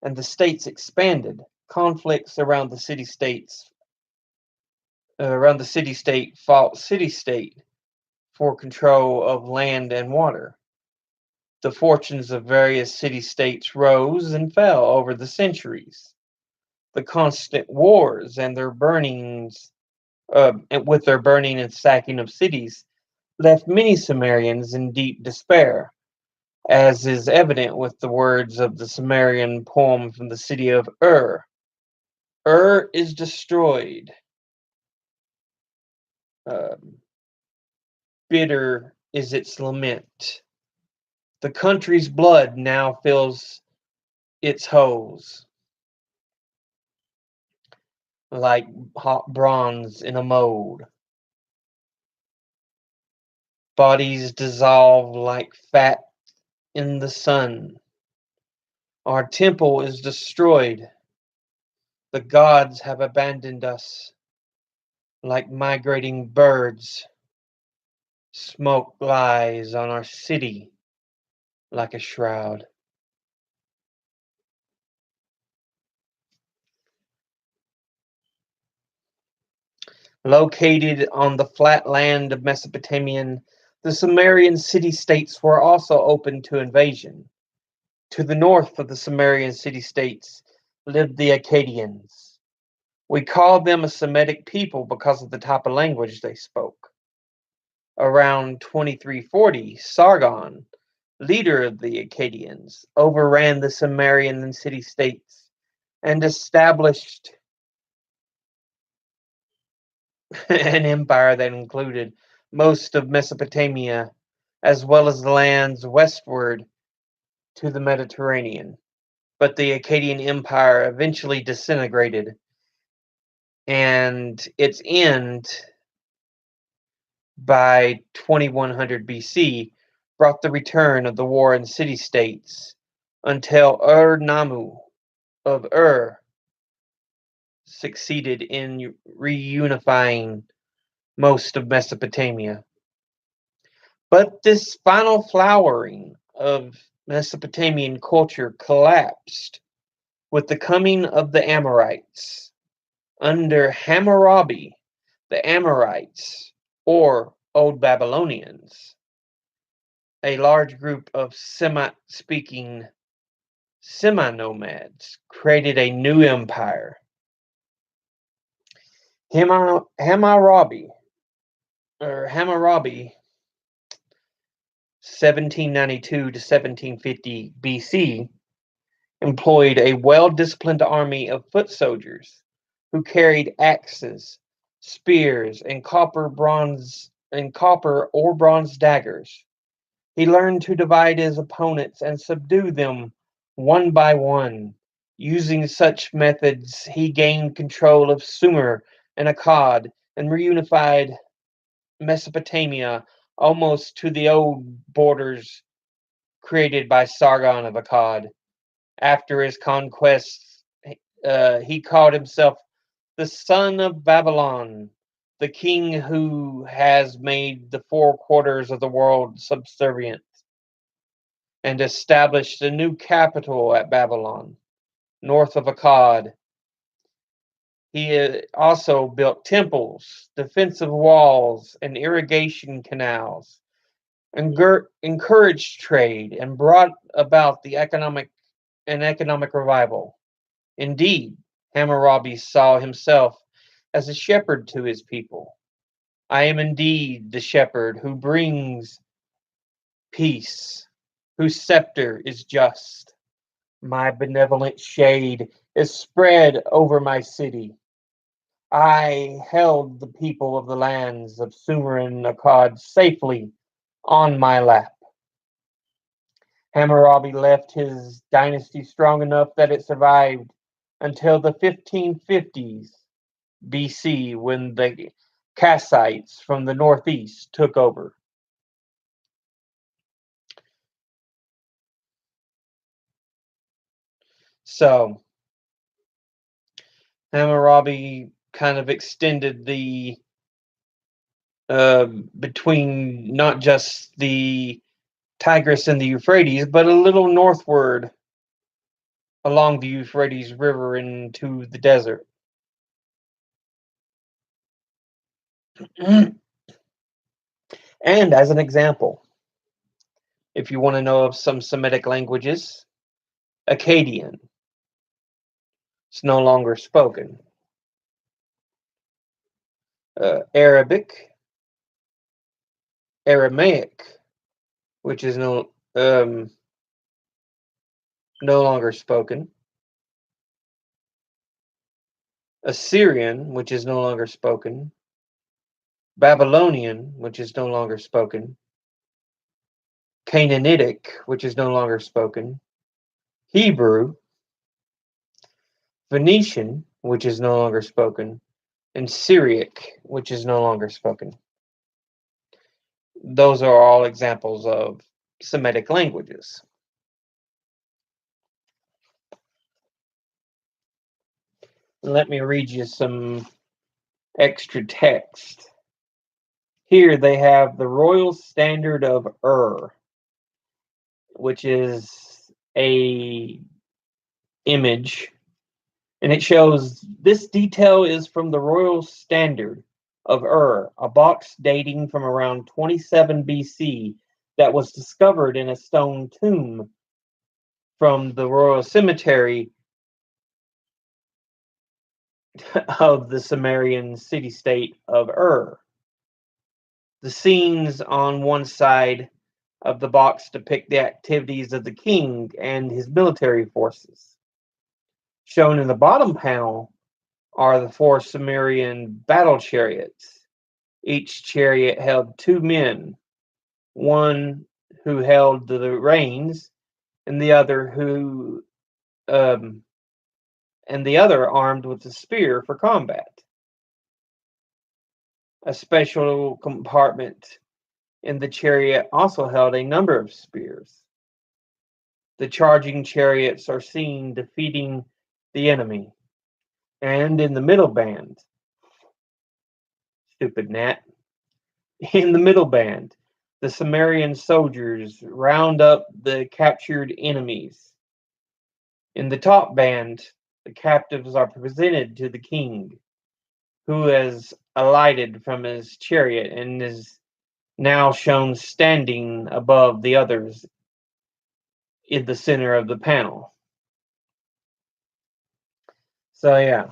and the states expanded, conflicts around the city-state fought city-state for control of land and water. The fortunes of various city-states rose and fell over the centuries. The constant wars and their burnings, with their burning and sacking of cities, left many Sumerians in deep despair, as is evident with the words of the Sumerian poem from the city of Ur. Ur is destroyed. Bitter is its lament. The country's blood now fills its holes like hot bronze in a mold. Bodies dissolve like fat in the sun. Our temple is destroyed. The gods have abandoned us like migrating birds. Smoke lies on our city like a shroud. Located on the flat land of Mesopotamian, the Sumerian city-states were also open to invasion. To the north of the Sumerian city-states lived the Akkadians. We call them a Semitic people because of the type of language they spoke. Around 2340, Sargon, leader of the Akkadians, overran the Sumerian city-states and established an empire that included most of Mesopotamia, as well as the lands westward to the Mediterranean. But the Akkadian Empire eventually disintegrated, and its end by 2100 BC brought the return of the warring city-states until Ur-Nammu of Ur succeeded in reunifying most of Mesopotamia. But this final flowering of Mesopotamian culture collapsed with the coming of the Amorites. Under Hammurabi, the Amorites, or Old Babylonians, a large group of Semite-speaking semi-nomads, created a new empire. Hammurabi, 1792 to 1750 BC, employed a well-disciplined army of foot soldiers who carried axes, spears, and copper or bronze daggers. He learned to divide his opponents and subdue them one by one. Using such methods, he gained control of Sumer and Akkad and reunified Mesopotamia almost to the old borders created by Sargon of Akkad. After his conquests, he called himself the son of Babylon, the king who has made the four quarters of the world subservient, and established a new capital at Babylon, north of Akkad. He also built temples, defensive walls, and irrigation canals, encouraged trade, and brought about the economic revival. Indeed, Hammurabi saw himself as a shepherd to his people. I am indeed the shepherd who brings peace, whose scepter is just. My benevolent shade is spread over my city. I held the people of the lands of Sumer and Akkad safely on my lap. Hammurabi left his dynasty strong enough that it survived until the 1550s BC when the Kassites from the northeast took over. So Hammurabi kind of extended the between not just the Tigris and the Euphrates, but a little northward along the Euphrates River into the desert. And as an example, if you want to know of some Semitic languages, Akkadian. It's no longer spoken. Arabic, Aramaic, which is no longer spoken. Assyrian, which is no longer spoken. Babylonian, which is no longer spoken. Canaanitic, which is no longer spoken. Hebrew, Phoenician, which is no longer spoken, and Syriac, which is no longer spoken. Those are all examples of Semitic languages. Let me read you some extra text. Here they have the Royal Standard of Ur, which is a image, and it shows this detail is from the Royal Standard of Ur, a box dating from around 27 BC that was discovered in a stone tomb from the Royal Cemetery of the Sumerian city-state of Ur. The scenes on one side of the box depict the activities of the king and his military forces. Shown in the bottom panel are the 4 Sumerian battle chariots. Each chariot held 2 men, one who held the reins, and the other armed with a spear for combat. A special compartment in the chariot also held a number of spears. The charging chariots are seen defeating the enemy. And in the middle band, stupid gnat, in the middle band, the Sumerian soldiers round up the captured enemies. In the top band, the captives are presented to the king, who has alighted from his chariot and is now shown standing above the others in the center of the panel. So yeah.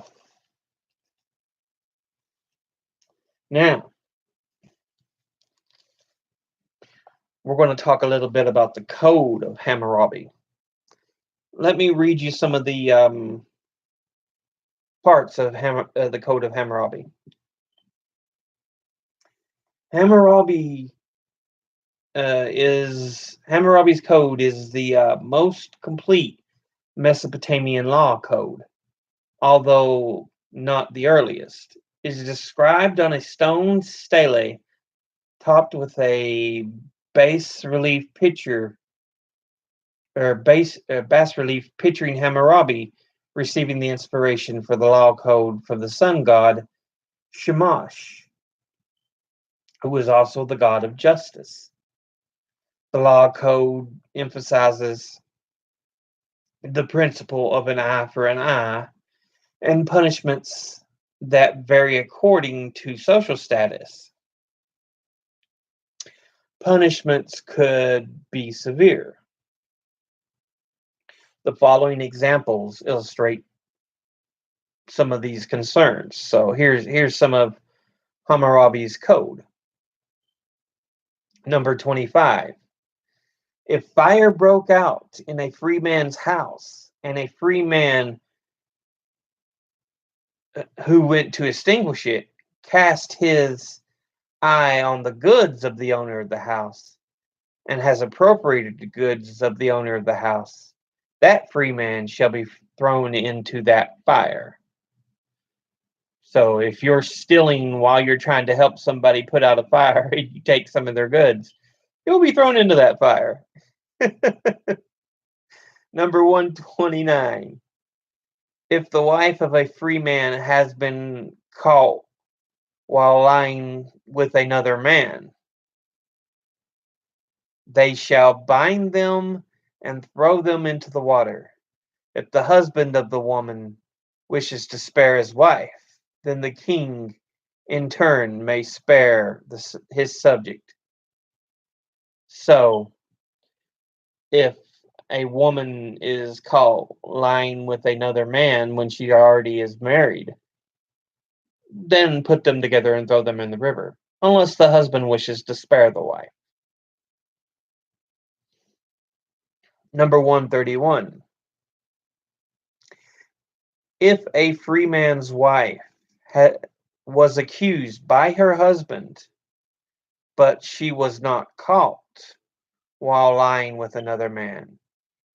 Now, we're going to talk a little bit about the Code of Hammurabi. Let me read you some of the parts of the Code of Hammurabi. Hammurabi's code is the most complete Mesopotamian law code, although not the earliest. It is described on a stone stele topped with a bas relief picturing Hammurabi receiving the inspiration for the law code from the sun god Shamash, who is also the god of justice. The law code emphasizes the principle of an eye for an eye and punishments that vary according to social status. Punishments could be severe. The following examples illustrate some of these concerns. So here's some of Hammurabi's code. Number 25. If fire broke out in a free man's house and a free man who went to extinguish it cast his eye on the goods of the owner of the house, and has appropriated the goods of the owner of the house, that free man shall be thrown into that fire. So if you're stealing while you're trying to help somebody put out a fire, and you take some of their goods, you'll be thrown into that fire. Number 129. If the wife of a free man has been caught while lying with another man, they shall bind them and throw them into the water. If the husband of the woman wishes to spare his wife, then the king in turn may spare his subject. So, if a woman is caught lying with another man when she already is married, then put them together and throw them in the river, unless the husband wishes to spare the wife. Number 131. If a free man's wife was accused by her husband, but she was not caught while lying with another man,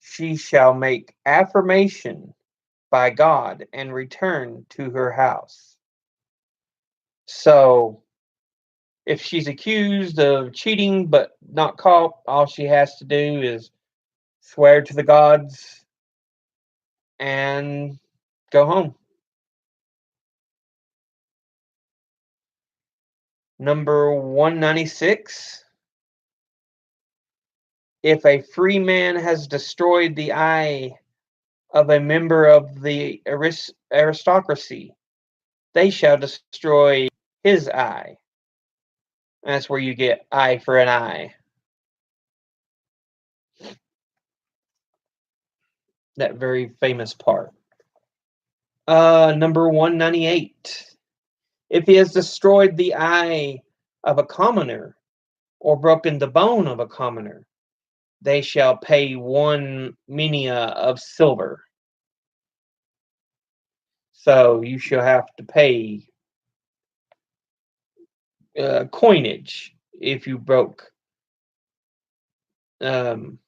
she shall make affirmation by God and return to her house. So, if she's accused of cheating but not caught, all she has to do is swear to the gods and go home. Number 196. If a free man has destroyed the eye of a member of the aristocracy, they shall destroy his eye. And that's where you get eye for an eye. That very famous part. Number 198. If he has destroyed the eye of a commoner or broken the bone of a commoner, they shall pay 1 mina of silver. So you shall have to pay coinage if you broke the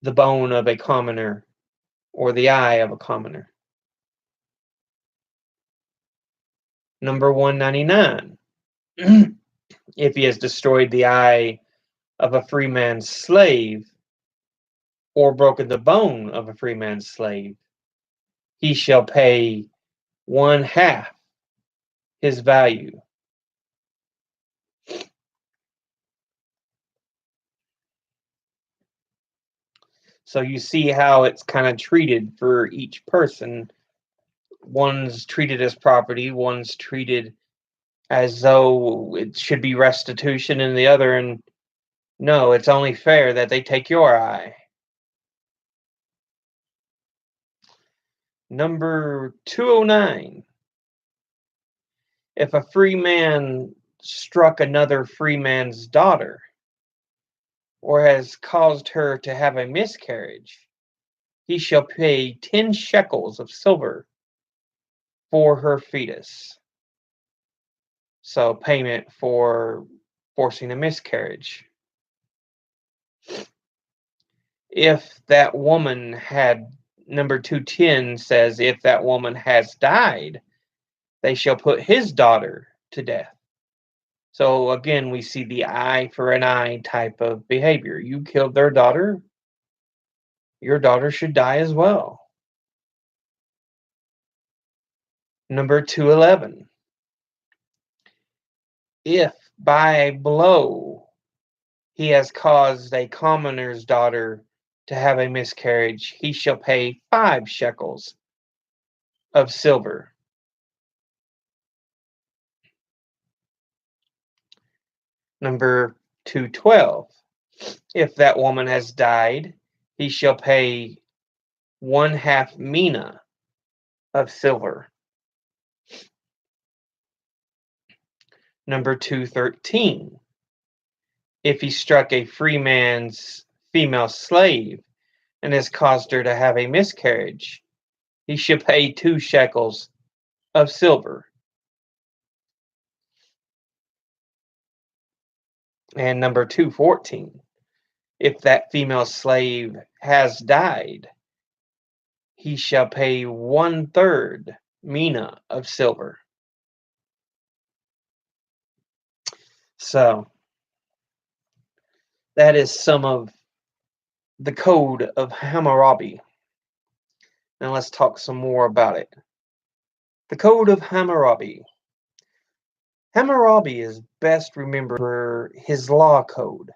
bone of a commoner or the eye of a commoner. Number 199. If he has destroyed the eye of a free man's slave or broken the bone of a free man's slave, he shall pay 1/2 his value. So you see how it's kind of treated for each person. One's treated as property, one's treated as though it should be restitution, and the other, and no, it's only fair that they take your eye. Number 209. If a free man struck another free man's daughter or has caused her to have a miscarriage, he shall pay 10 shekels of silver for her fetus. So, payment for forcing a miscarriage. If that woman had, number 210 says, if that woman has died, they shall put his daughter to death. So again, we see the eye for an eye type of behavior. You killed their daughter, your daughter should die as well. Number 211. If by a blow he has caused a commoner's daughter to have a miscarriage, he shall pay 5 shekels of silver. Number 212. If that woman has died, he shall pay 1/2 mina of silver. Number 213. If he struck a free man's female slave and has caused her to have a miscarriage, he shall pay 2 shekels of silver. And number 214, if that female slave has died, he shall pay 1/3 mina of silver. So that is some of the Code of Hammurabi. Now let's talk some more about it. The Code of Hammurabi. Hammurabi is best remembered for his law code,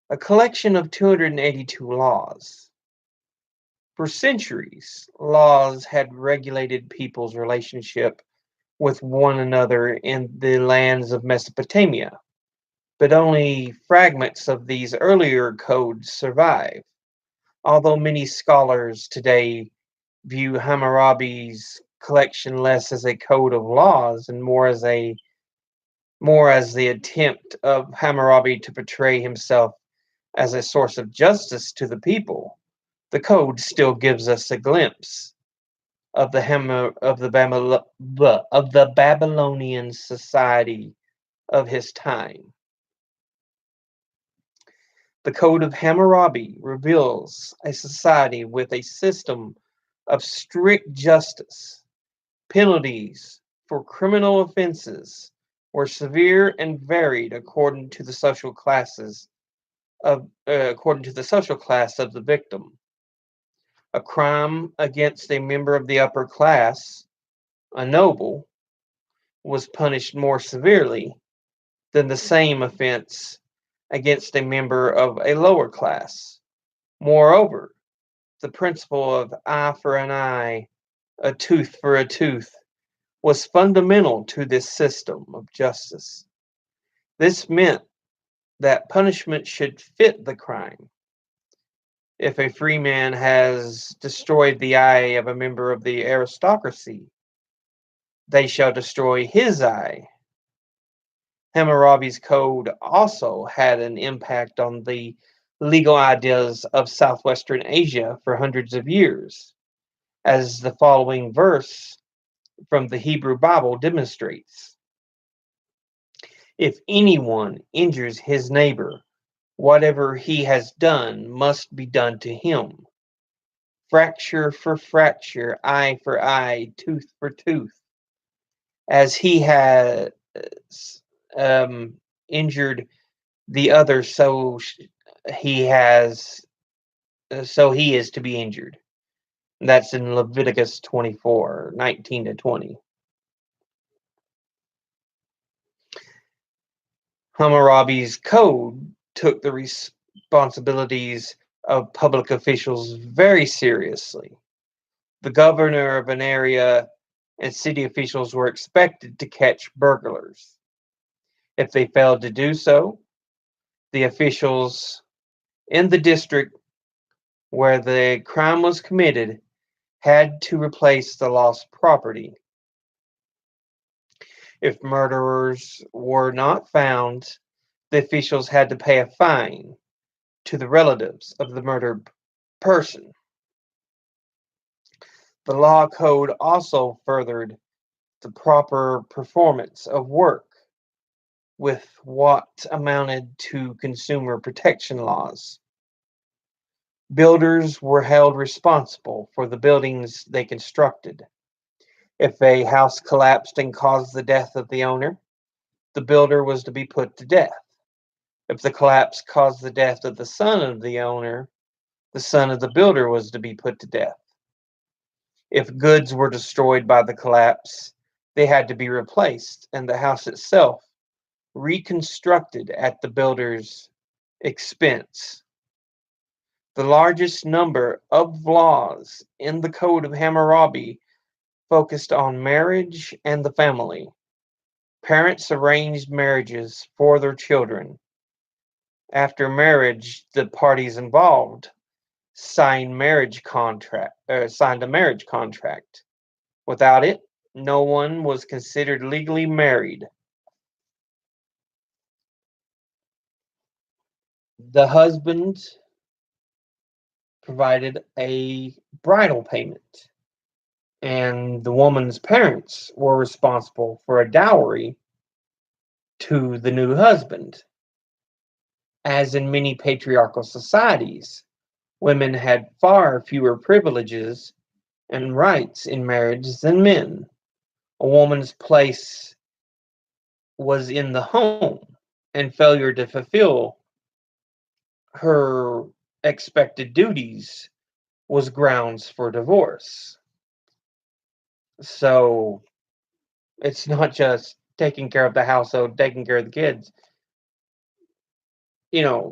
a collection of 282 laws. For centuries, laws had regulated people's relationship with one another in the lands of Mesopotamia, but only fragments of these earlier codes survive. Although many scholars today view Hammurabi's collection less as a code of laws and more as the attempt of Hammurabi to portray himself as a source of justice to the people, the code still gives us a glimpse of the Babylonian society of his time. The Code of Hammurabi reveals a society with a system of strict justice. Penalties for criminal offenses were severe and varied according to the social class of the victim. A crime against a member of the upper class, a noble, was punished more severely than the same offense against a member of a lower class. Moreover, the principle of eye for an eye, a tooth for a tooth, was fundamental to this system of justice. This meant that punishment should fit the crime. If a free man has destroyed the eye of a member of the aristocracy, they shall destroy his eye. Hammurabi's code also had an impact on the legal ideas of southwestern Asia for hundreds of years, as the following verse from the Hebrew Bible demonstrates. If anyone injures his neighbor, whatever he has done must be done to him. Fracture for fracture, eye for eye, tooth for tooth. As he has injured the other, he has so he is to be injured. That's in Leviticus 24:19-20. Hammurabi's code took the responsibilities of public officials very seriously. The governor of an area and city officials were expected to catch burglars. If they failed to do so, the officials in the district where the crime was committed had to replace the lost property. If murderers were not found, the officials had to pay a fine to the relatives of the murdered person. The law code also furthered the proper performance of work with what amounted to consumer protection laws. Builders were held responsible for the buildings they constructed. If a house collapsed and caused the death of the owner, the builder was to be put to death. If the collapse caused the death of the son of the owner, the son of the builder was to be put to death. If goods were destroyed by the collapse, they had to be replaced and the house itself reconstructed at the builder's expense. The largest number of laws in the Code of Hammurabi focused on marriage and the family. Parents arranged marriages for their children. After marriage, the parties involved signed a marriage contract. Without it, no one was considered legally married. The husband provided a bridal payment, and the woman's parents were responsible for a dowry to the new husband. As in many patriarchal societies, women had far fewer privileges and rights in marriage than men. A woman's place was in the home, and failure to fulfill her expected duties was grounds for divorce. So it's not just taking care of the household, taking care of the kids.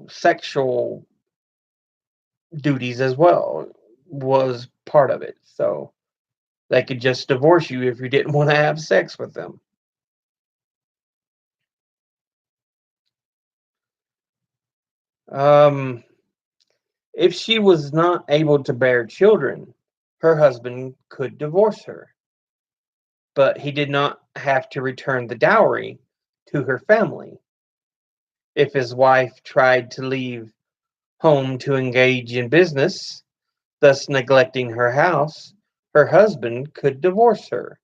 Sexual duties as well was part of it. So they could just divorce you if you didn't want to have sex with them. Um, if she was not able to bear children, her husband could divorce her, but he did not have to return the dowry to her family. If his wife tried to leave home to engage in business, thus neglecting her house, her husband could divorce her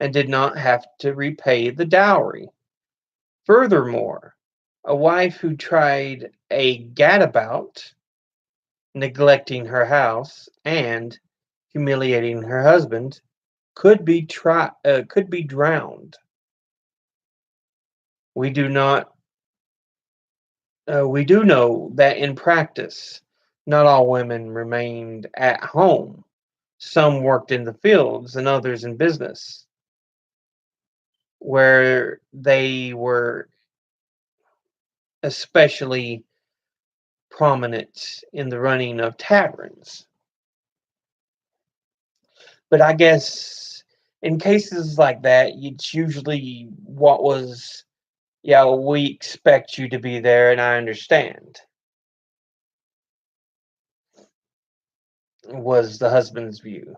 and did not have to repay the dowry. Furthermore, a wife who tried a gadabout, neglecting her house and humiliating her husband, could be drowned. We do not we do know that in practice, not all women remained at home. Some worked in the fields and others in business, where they were especially prominent in the running of taverns. But I guess in cases like that, it's usually what was, yeah, we expect you to be there, and I understand, was the husband's view.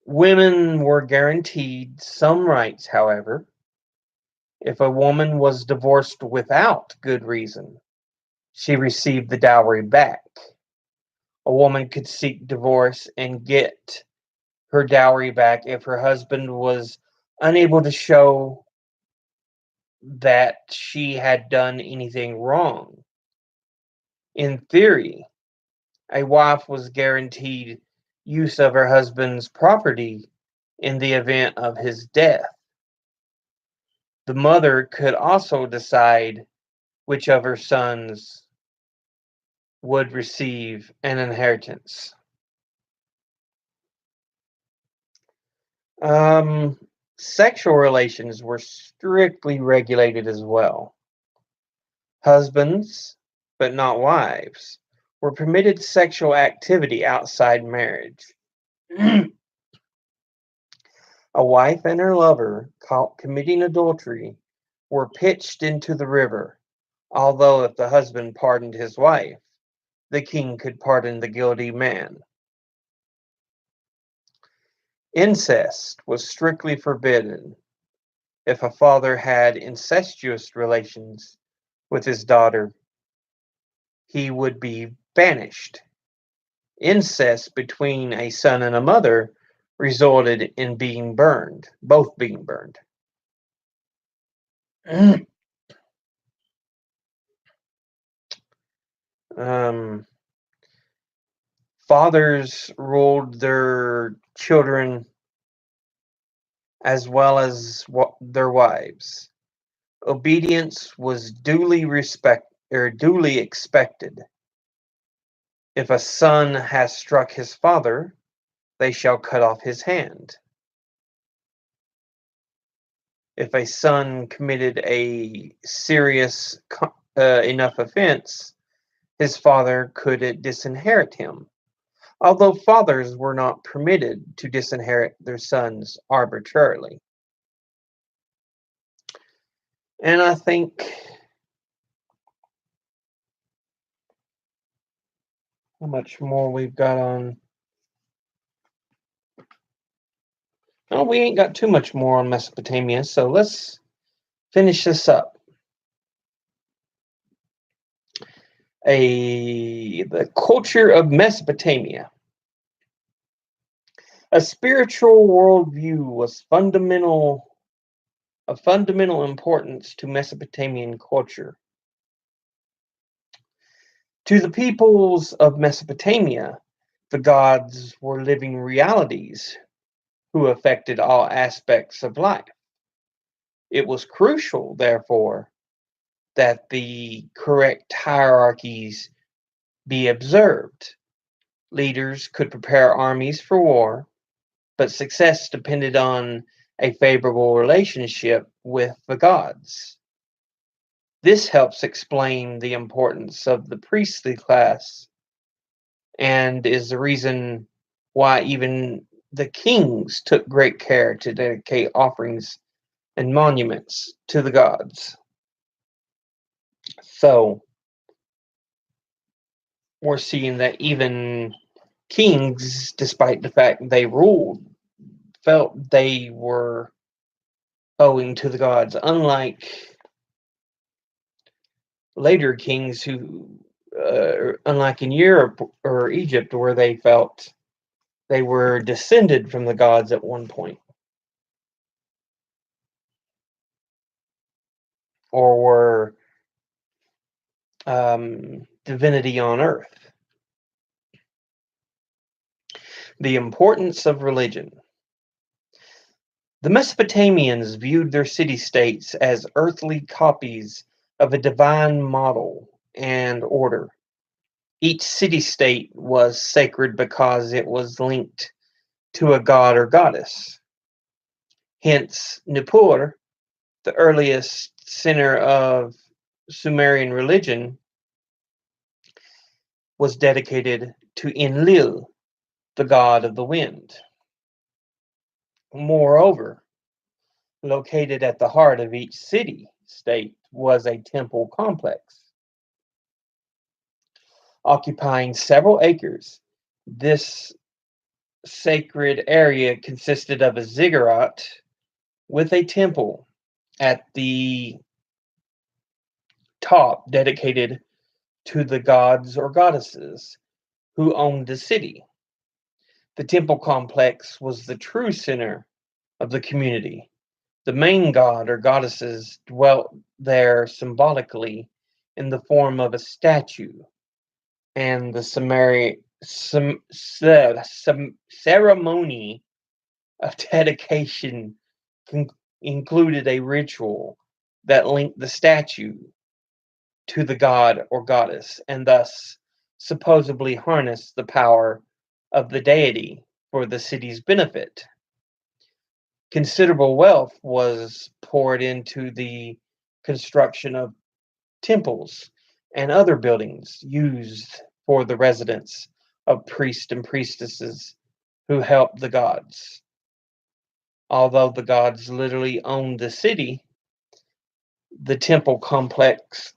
Women were guaranteed some rights, however. If a woman was divorced without good reason, she received the dowry back. A woman could seek divorce and get her dowry back if her husband was unable to show that she had done anything wrong. In theory, a wife was guaranteed use of her husband's property in the event of his death. The mother could also decide which of her sons would receive an inheritance. Um, Sexual relations were strictly regulated as well. Husbands, but not wives, were permitted sexual activity outside marriage. A wife and her lover caught committing adultery were pitched into the river, although if the husband pardoned his wife, the king could pardon the guilty man. Incest was strictly forbidden. If a father had incestuous relations with his daughter, he would be banished. Incest between a son and a mother resulted in being burned, both being burned. um, Fathers ruled their children as well as their wives. Obedience was duly expected. If a son has struck his father, they shall cut off his hand. If a son committed a serious enough offense, his father could disinherit him, although fathers were not permitted to disinherit their sons arbitrarily. And I think, how much more we've got on? Oh, we ain't got too much more on Mesopotamia, so let's finish this up. The culture of Mesopotamia. A spiritual worldview was fundamental of fundamental importance to Mesopotamian culture. To the peoples of Mesopotamia, the gods were living realities who affected all aspects of life. It was crucial, therefore, that the correct hierarchies be observed. Leaders could prepare armies for war, but success depended on a favorable relationship with the gods. This helps explain the importance of the priestly class and is the reason why even the kings took great care to dedicate offerings and monuments to the gods. So we're seeing that even kings, despite the fact they ruled, felt they were owing to the gods, unlike later kings who, unlike in Europe or Egypt, where they felt they were descended from the gods at one point, or were divinity on earth. The importance of religion. The Mesopotamians viewed their city-states as earthly copies of a divine model and order. Each city-state was sacred because it was linked to a god or goddess. Hence, Nippur, the earliest center of Sumerian religion, was dedicated to Enlil, the god of the wind. Moreover, located at the heart of each city-state was a temple complex. Occupying several acres, this sacred area consisted of a ziggurat with a temple at the top dedicated to the gods or goddesses who owned the city. The temple complex was the true center of the community. The main god or goddesses dwelt there symbolically in the form of a statue, and the ceremony of dedication included a ritual that linked the statue to the god or goddess, and thus supposedly harnessed the power of the deity for the city's benefit. Considerable wealth was poured into the construction of temples and other buildings used for the residence of priests and priestesses who helped the gods. Although the gods literally owned the city, the temple complex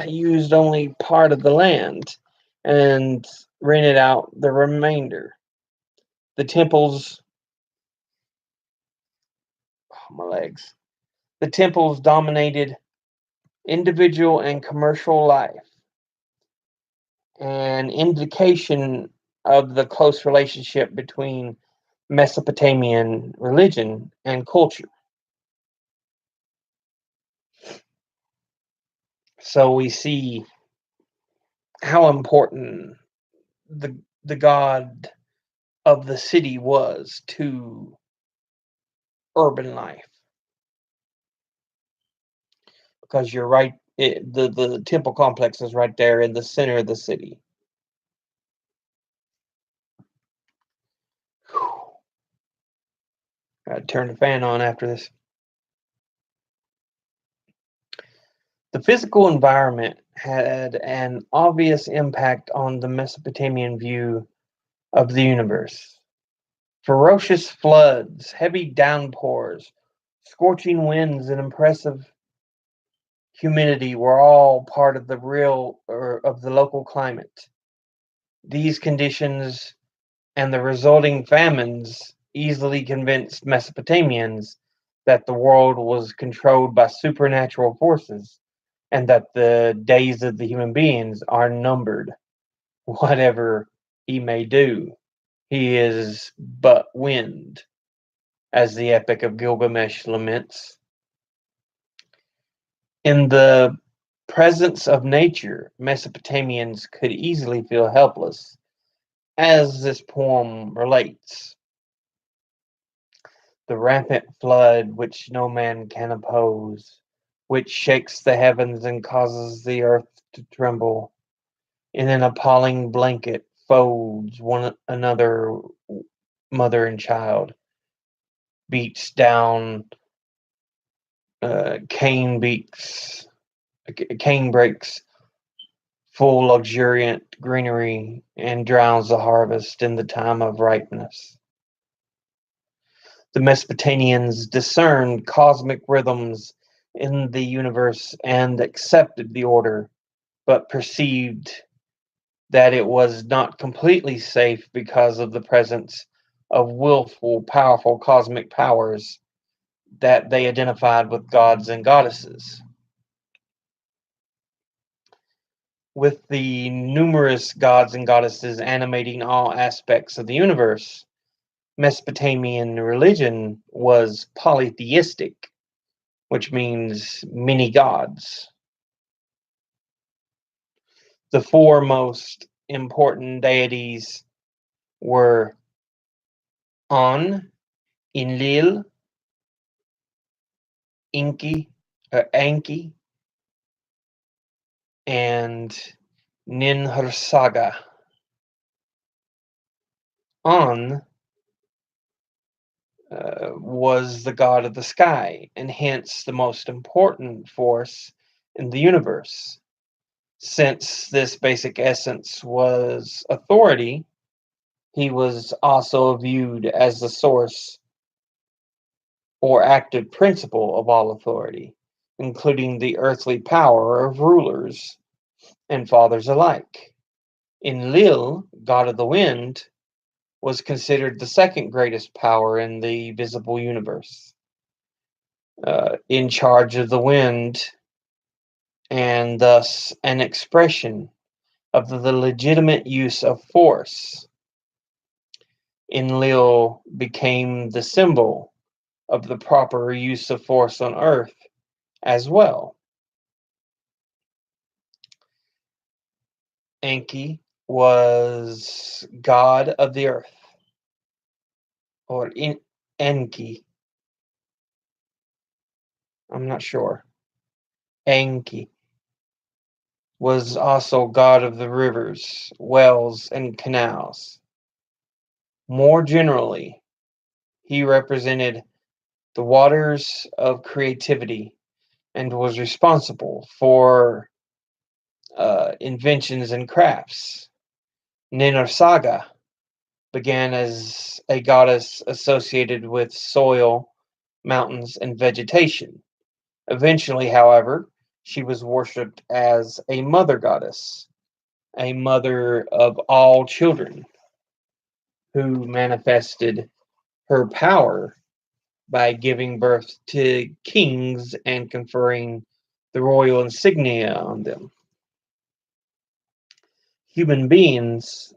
used only part of the land and rented out the remainder. The temples, oh, my legs. The temples dominated individual and commercial life, an indication of the close relationship between Mesopotamian religion and culture. So we see how important the god of the city was to urban life, because you're right, the temple complex is right there in the center of the city. Gotta turn the fan on after this. The physical environment had an obvious impact on the Mesopotamian view of the universe. Ferocious floods, heavy downpours, scorching winds, and impressive humidity were all part of the local climate. These conditions and the resulting famines easily convinced Mesopotamians that the world was controlled by supernatural forces and that the days of the human beings are numbered. Whatever he may do, he is but wind, as the Epic of Gilgamesh laments. In the presence of nature, Mesopotamians could easily feel helpless, as this poem relates. The rampant flood which no man can oppose, which shakes the heavens and causes the earth to tremble, in an appalling blanket folds one another, mother and child, beats down, cane beaks, cane breaks full luxuriant greenery, and drowns the harvest in the time of ripeness. The Mesopotamians discerned cosmic rhythms in the universe and accepted the order, but perceived that it was not completely safe because of the presence of willful, powerful cosmic powers that they identified with gods and goddesses. With the numerous gods and goddesses animating all aspects of the universe, Mesopotamian religion was polytheistic, which means many gods. The four most important deities were An, Enlil, Enki, and Ninhursag. An was the god of the sky, and hence the most important force in the universe. Since this basic essence was authority, he was also viewed as the source or active principle of all authority, including the earthly power of rulers and fathers alike. Enlil, god of the wind, was considered the second greatest power in the visible universe, in charge of the wind, and thus an expression of the legitimate use of force. Enlil became the symbol of the proper use of force on earth as well. Enki was god of the earth, or Enki. I'm not sure. Enki was also god of the rivers, wells, and canals. More generally, he represented the waters of creativity and was responsible for inventions and crafts. Ninursaga began as a goddess associated with soil, mountains, and vegetation. Eventually, however, she was worshipped as a mother goddess, a mother of all children, who manifested her power by giving birth to kings and conferring the royal insignia on them. Human beings'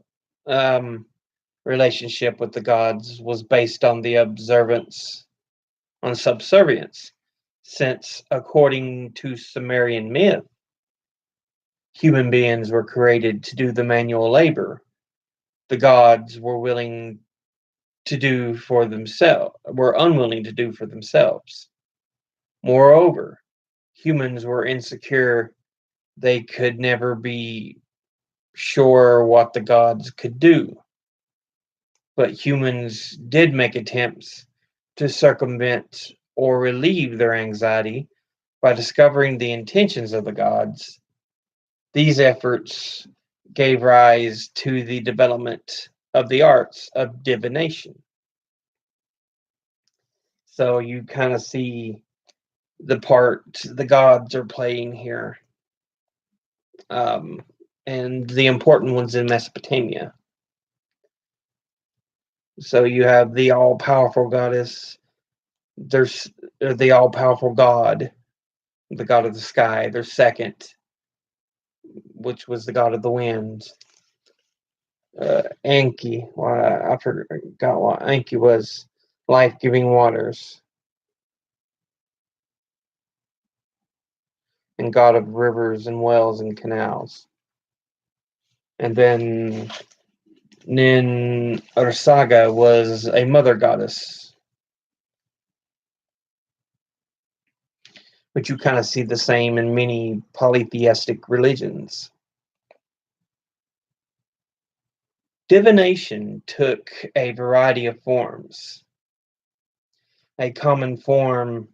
relationship with the gods was based on the on subservience, since according to Sumerian myth, human beings were created to do the manual labor the gods were willing to do for themselves, were unwilling to do for themselves. Moreover, humans were insecure. They could never be sure what the gods could do. But humans did make attempts to circumvent or relieve their anxiety by discovering the intentions of the gods. These efforts gave rise to the development of the arts of divination. So you kind of see the part the gods are playing here, um, and the important ones in Mesopotamia. So you have the all-powerful goddess. There's the all-powerful god, the god of the sky. There's second, which was the god of the wind. Enki. Well, I forgot what Enki was. Life-giving waters. and god of rivers and wells and canals. And then Nin Ursaga was a mother goddess, which you kind of see the same in many polytheistic religions. Divination took a variety of forms. A common form,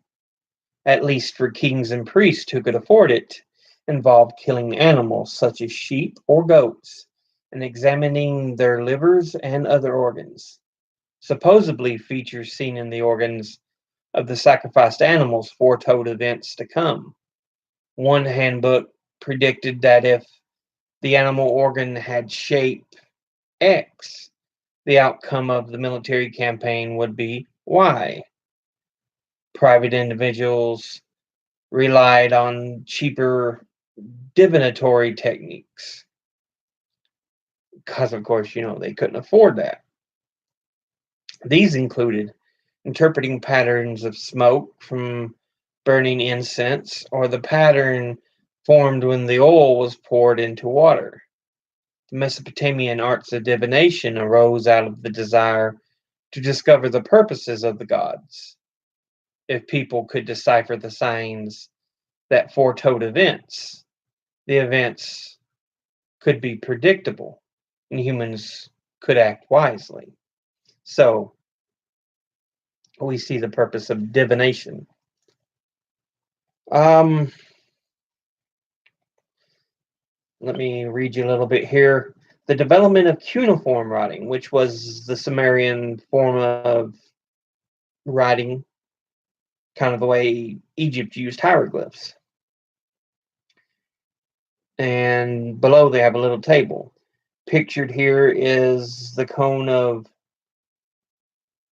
at least for kings and priests who could afford it, involved killing animals such as sheep or goats and examining their livers and other organs. Supposedly, features seen in the organs of the sacrificed animals foretold events to come. One handbook predicted that if the animal organ had shape X, the outcome of the military campaign would be Y. Private individuals relied on cheaper divinatory techniques because, of course, they couldn't afford that. These included interpreting patterns of smoke from burning incense or the pattern formed when the oil was poured into water. The Mesopotamian arts of divination arose out of the desire to discover the purposes of the gods. If people could decipher the signs that foretold events, the events could be predictable and humans could act wisely. So we see the purpose of divination. Let me read you a little bit here. The development of cuneiform writing, which was the Sumerian form of writing, kind of the way Egypt used hieroglyphs. And below they have a little table. Pictured here is the cone of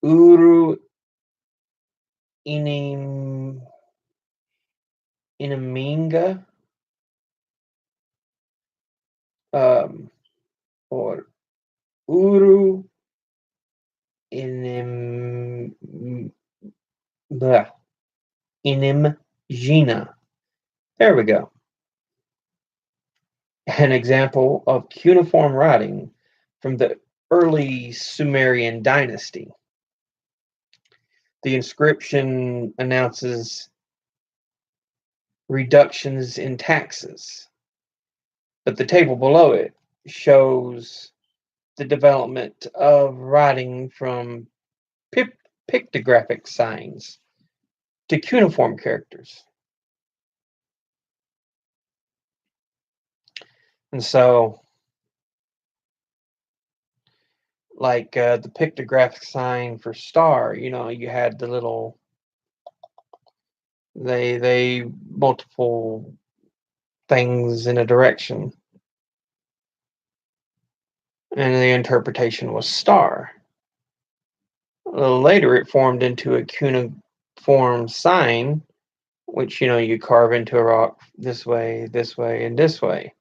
Uru Iniminga, or Uru Inim Inimgina. There we go. An example of cuneiform writing from the early Sumerian dynasty. The inscription announces reductions in taxes, but the table below it shows the development of writing from pictographic signs to cuneiform characters. And so, like the pictographic sign for star, you had the little, they multiple things in a direction, and the interpretation was star. A little later, it formed into a cuneiform sign, which you carve into a rock this way, and this way.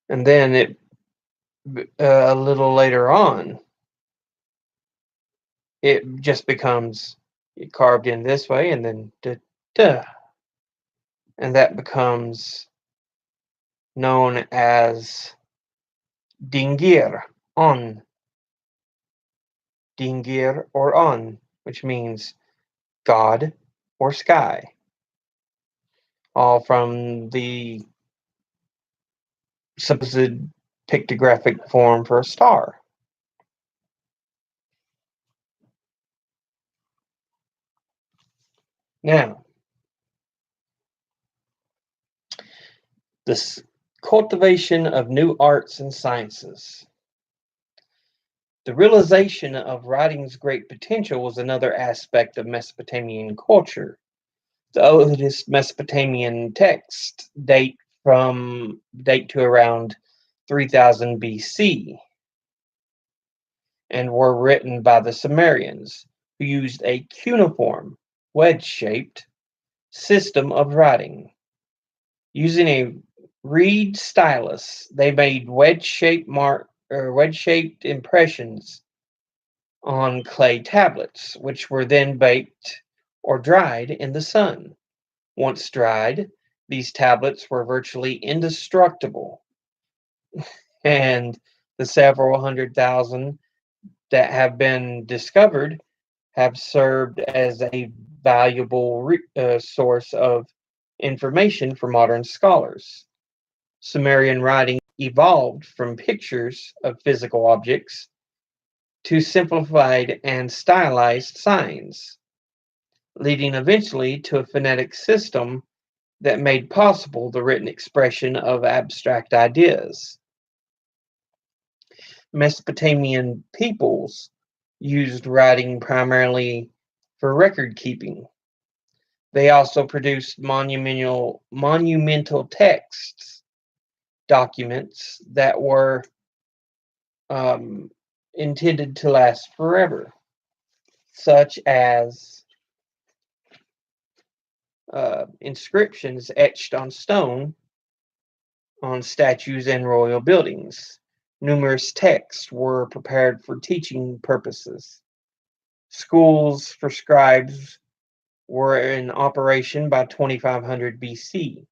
And then a little later on, it just becomes carved in this way, and then da, and that becomes known as dingir on, or on, which means God or sky, all from the supposed pictographic form for a star. Now, this cultivation of new arts and sciences. The realization of writing's great potential was another aspect of Mesopotamian culture. The oldest Mesopotamian texts date to around 3000 BC and were written by the Sumerians, who used a cuneiform, wedge-shaped system of writing. Using a reed stylus, they made wedge-shaped impressions on clay tablets, which were then baked or dried in the sun. Once dried, these tablets were virtually indestructible, and the several 100,000 that have been discovered have served as a valuable source of information for modern scholars. Sumerian writing evolved from pictures of physical objects to simplified and stylized signs, leading eventually to a phonetic system that made possible the written expression of abstract ideas. Mesopotamian peoples used writing primarily for record keeping. They also produced monumental texts, documents that were intended to last forever, such as inscriptions etched on stone on statues and royal buildings. Numerous texts were prepared for teaching purposes. Schools for scribes were in operation by 2500 BC.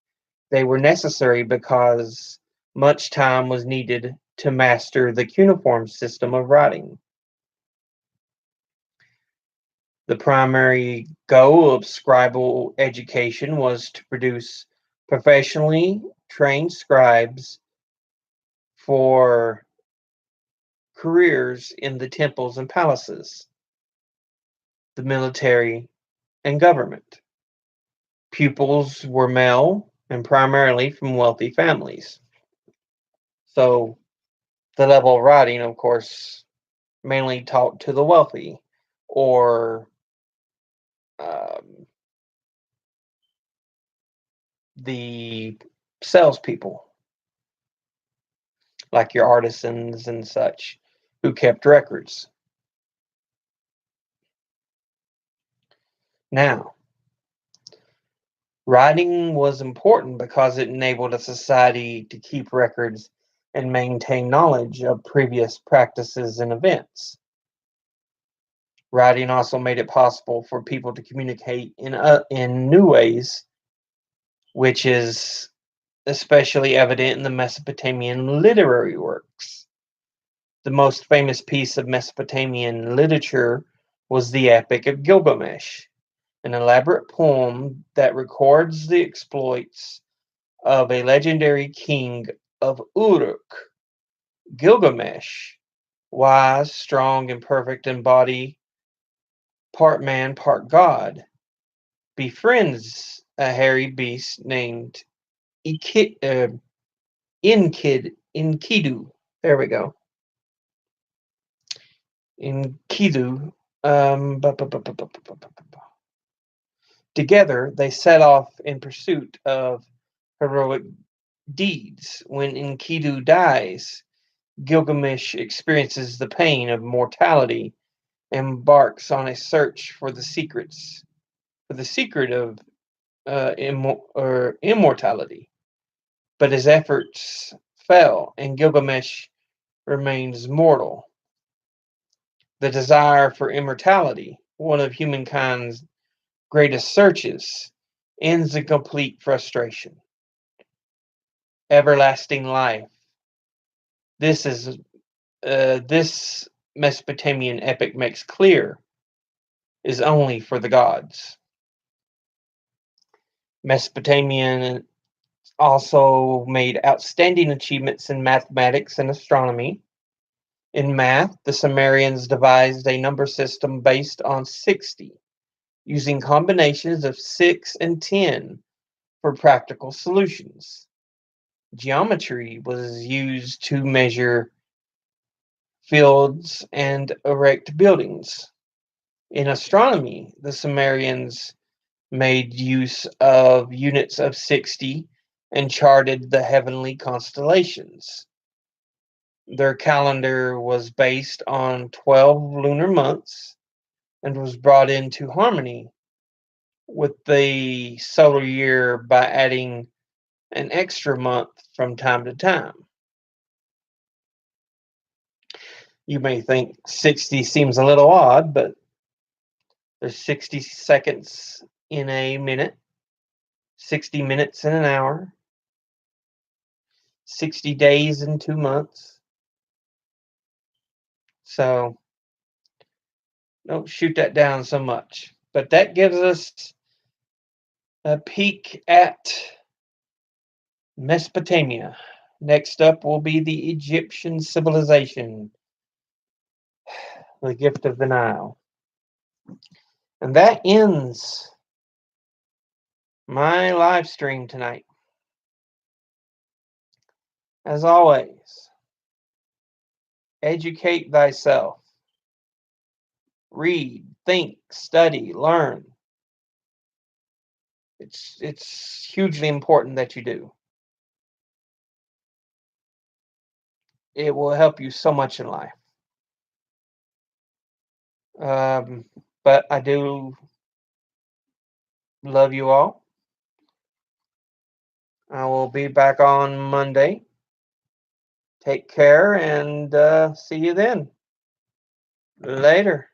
They were necessary because much time was needed to master the cuneiform system of writing. The primary goal of scribal education was to produce professionally trained scribes for careers in the temples and palaces, the military, and government. Pupils were male and primarily from wealthy families. So the level of writing, of course, mainly taught to the wealthy or the salespeople, like your artisans and such, who kept records. Now, writing was important because it enabled a society to keep records and maintain knowledge of previous practices and events. Writing also made it possible for people to communicate in new ways, which is especially evident in the Mesopotamian literary works. The most famous piece of Mesopotamian literature was the Epic of Gilgamesh, an elaborate poem that records the exploits of a legendary king of Uruk. Gilgamesh, wise, strong, and perfect in body, part man, part god, befriends a hairy beast named Enkidu. There we go. Enkidu. Together, they set off in pursuit of heroic deeds. When Enkidu dies, Gilgamesh experiences the pain of mortality and embarks on a search for the secret of immortality. But his efforts fail, and Gilgamesh remains mortal. The desire for immortality, one of humankind's greatest searches, ends in complete frustration. Everlasting life. This Mesopotamian epic makes clear is only for the gods. Mesopotamian also made outstanding achievements in mathematics and astronomy. In math, the Sumerians devised a number system based on 60, using combinations of 6 and 10 for practical solutions. Geometry was used to measure fields and erect buildings. In astronomy, the Sumerians made use of units of 60 and charted the heavenly constellations. Their calendar was based on 12 lunar months and was brought into harmony with the solar year by adding an extra month from time to time. You may think 60 seems a little odd, but there's 60 seconds in a minute, 60 minutes in an hour, 60 days in 2 months. So don't shoot that down so much. But that gives us a peek at Mesopotamia. Next up will be the Egyptian civilization, the gift of the Nile. And that ends my live stream tonight. As always, educate thyself. Read, think, study, learn. It's hugely important that you do. It will help you so much in life. But I do love you all. I will be back on Monday. Take care and see you then. Later.